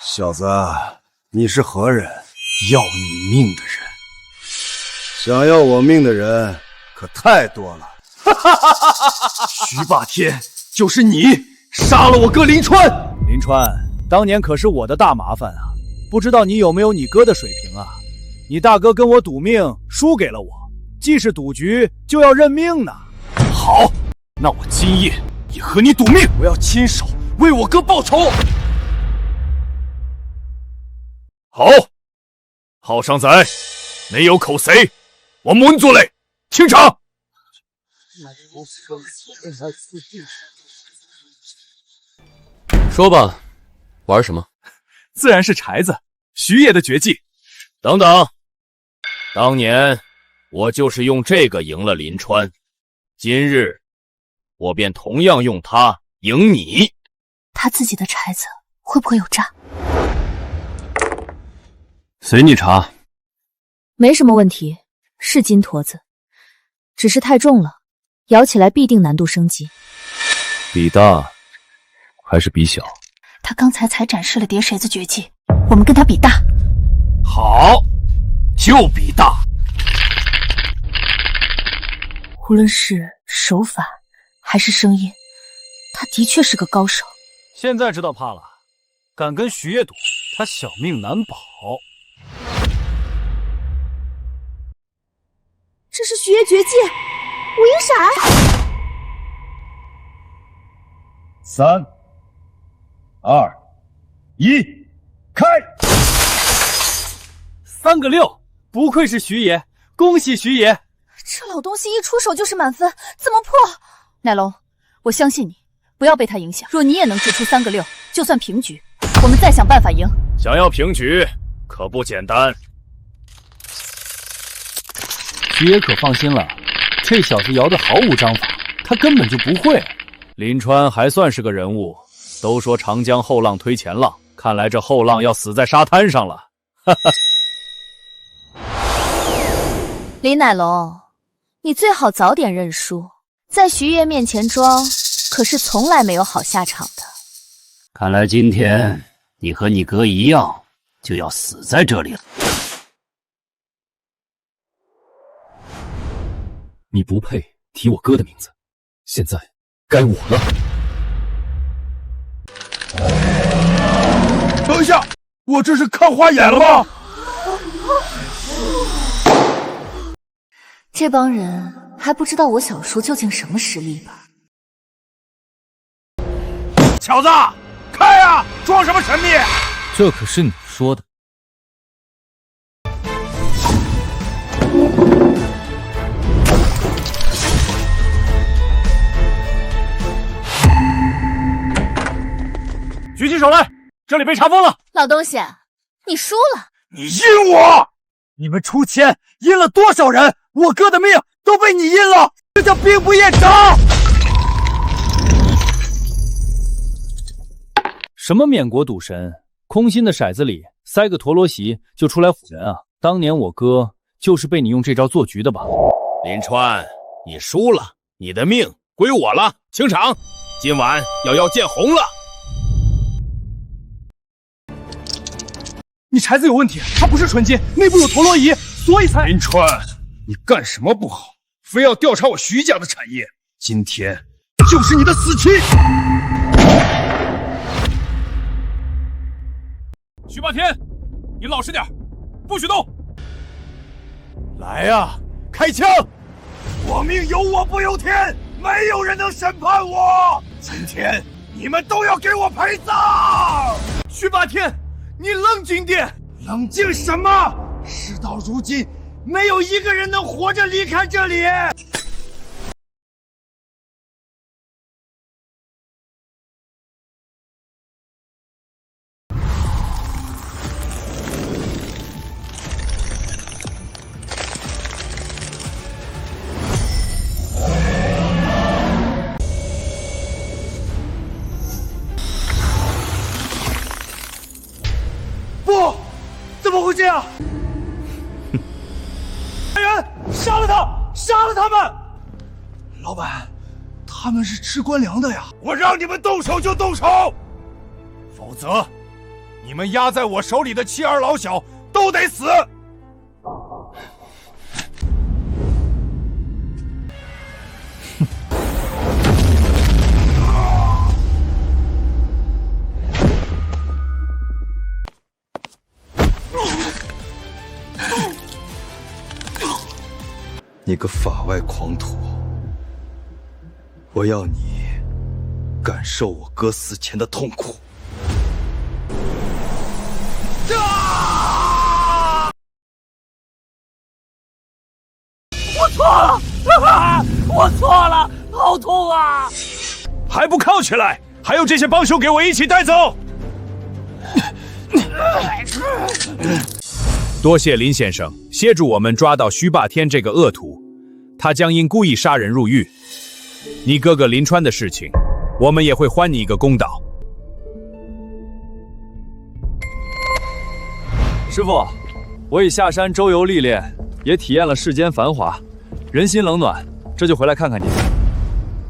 小子，你是何人？要你命的人。想要我命的人可太多了。徐霸天，就是你杀了我哥林川。林川，当年可是我的大麻烦啊，不知道你有没有你哥的水平啊？你大哥跟我赌命，输给了我，既是赌局，就要认命呢。好，那我今夜也和你赌命，我要亲手为我哥报仇。好，好上仔，你有口谁？我滿咗你，清場。说吧，玩什么？自然是柴子，徐爷的绝技。等等，当年我就是用这个赢了林川，今日我便同样用它赢你。他自己的柴子会不会有诈？随你查。没什么问题，是金坨子，只是太重了，摇起来必定难度升级。比大还是比小？他刚才才展示了叠骰子绝技，我们跟他比大。好，就比大。无论是手法还是声音，他的确是个高手。现在知道怕了，敢跟徐爷赌，他小命难保。这是徐爷绝技无影闪。3、2、1，开！3个6，不愧是徐爷，恭喜徐爷！这老东西一出手就是满分，怎么破？奶龙，我相信你，不要被他影响。若你也能掷出3个6，就算平局，我们再想办法赢。想要平局可不简单。徐爷可放心了，这小子摇得毫无章法，他根本就不会。林川还算是个人物，都说长江后浪推前浪，看来这后浪要死在沙滩上了。哈哈。林乃龙，你最好早点认输，在徐爷面前装，可是从来没有好下场的。看来今天你和你哥一样，就要死在这里了。你不配提我哥的名字，现在该我了。等一下，我这是看花眼了吗？这帮人还不知道我小叔究竟什么实力吧？小子，开呀！装什么神秘？这可是你说的。举起手来，这里被查封了。老东西，你输了。你阴我！你们出钱阴了多少人？我哥的命都被你阴了，这叫兵不厌诈！什么免国赌神，空心的骰子里塞个陀螺席就出来唬人啊！当年我哥就是被你用这招做局的吧？林川，你输了，你的命归我了。清场，今晚要见红了。你柴子有问题，它不是纯金，内部有陀螺仪，所以才……林川，你干什么不好，非要调查我徐家的产业？今天就是你的死期！徐霸天，你老实点，不许动！来呀，开枪！我命由我不由天，没有人能审判我。今天你们都要给我陪葬！徐霸天，你冷静点！冷静什么？事到如今，没有一个人能活着离开这里。不，怎么会这样？人，杀了他！杀了他们！老板，他们是吃官粮的呀！我让你们动手就动手，否则你们压在我手里的妻儿老小都得死！你个法外狂徒！我要你感受我哥死前的痛苦。我错了，我错了，好痛啊！还不铐起来！还有这些帮凶，给我一起带走！多谢林先生协助我们抓到徐霸天这个恶徒，他将因故意杀人入狱。你哥哥林川的事情，我们也会还你一个公道。师傅，我已下山周游历练，也体验了世间繁华，人心冷暖，这就回来看看你。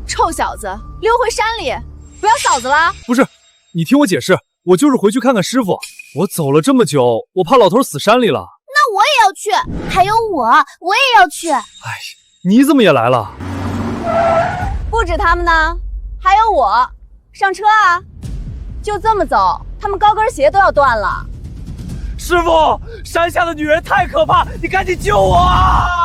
臭小子，溜回山里，不要嫂子啦！不是，你听我解释，我就是回去看看师傅。我走了这么久，我怕老头死山里了。那我也要去，还有我也要去。哎，你怎么也来了？不止他们呢，还有我。上车啊！就这么走，他们高跟鞋都要断了。师傅，山下的女人太可怕，你赶紧救我啊！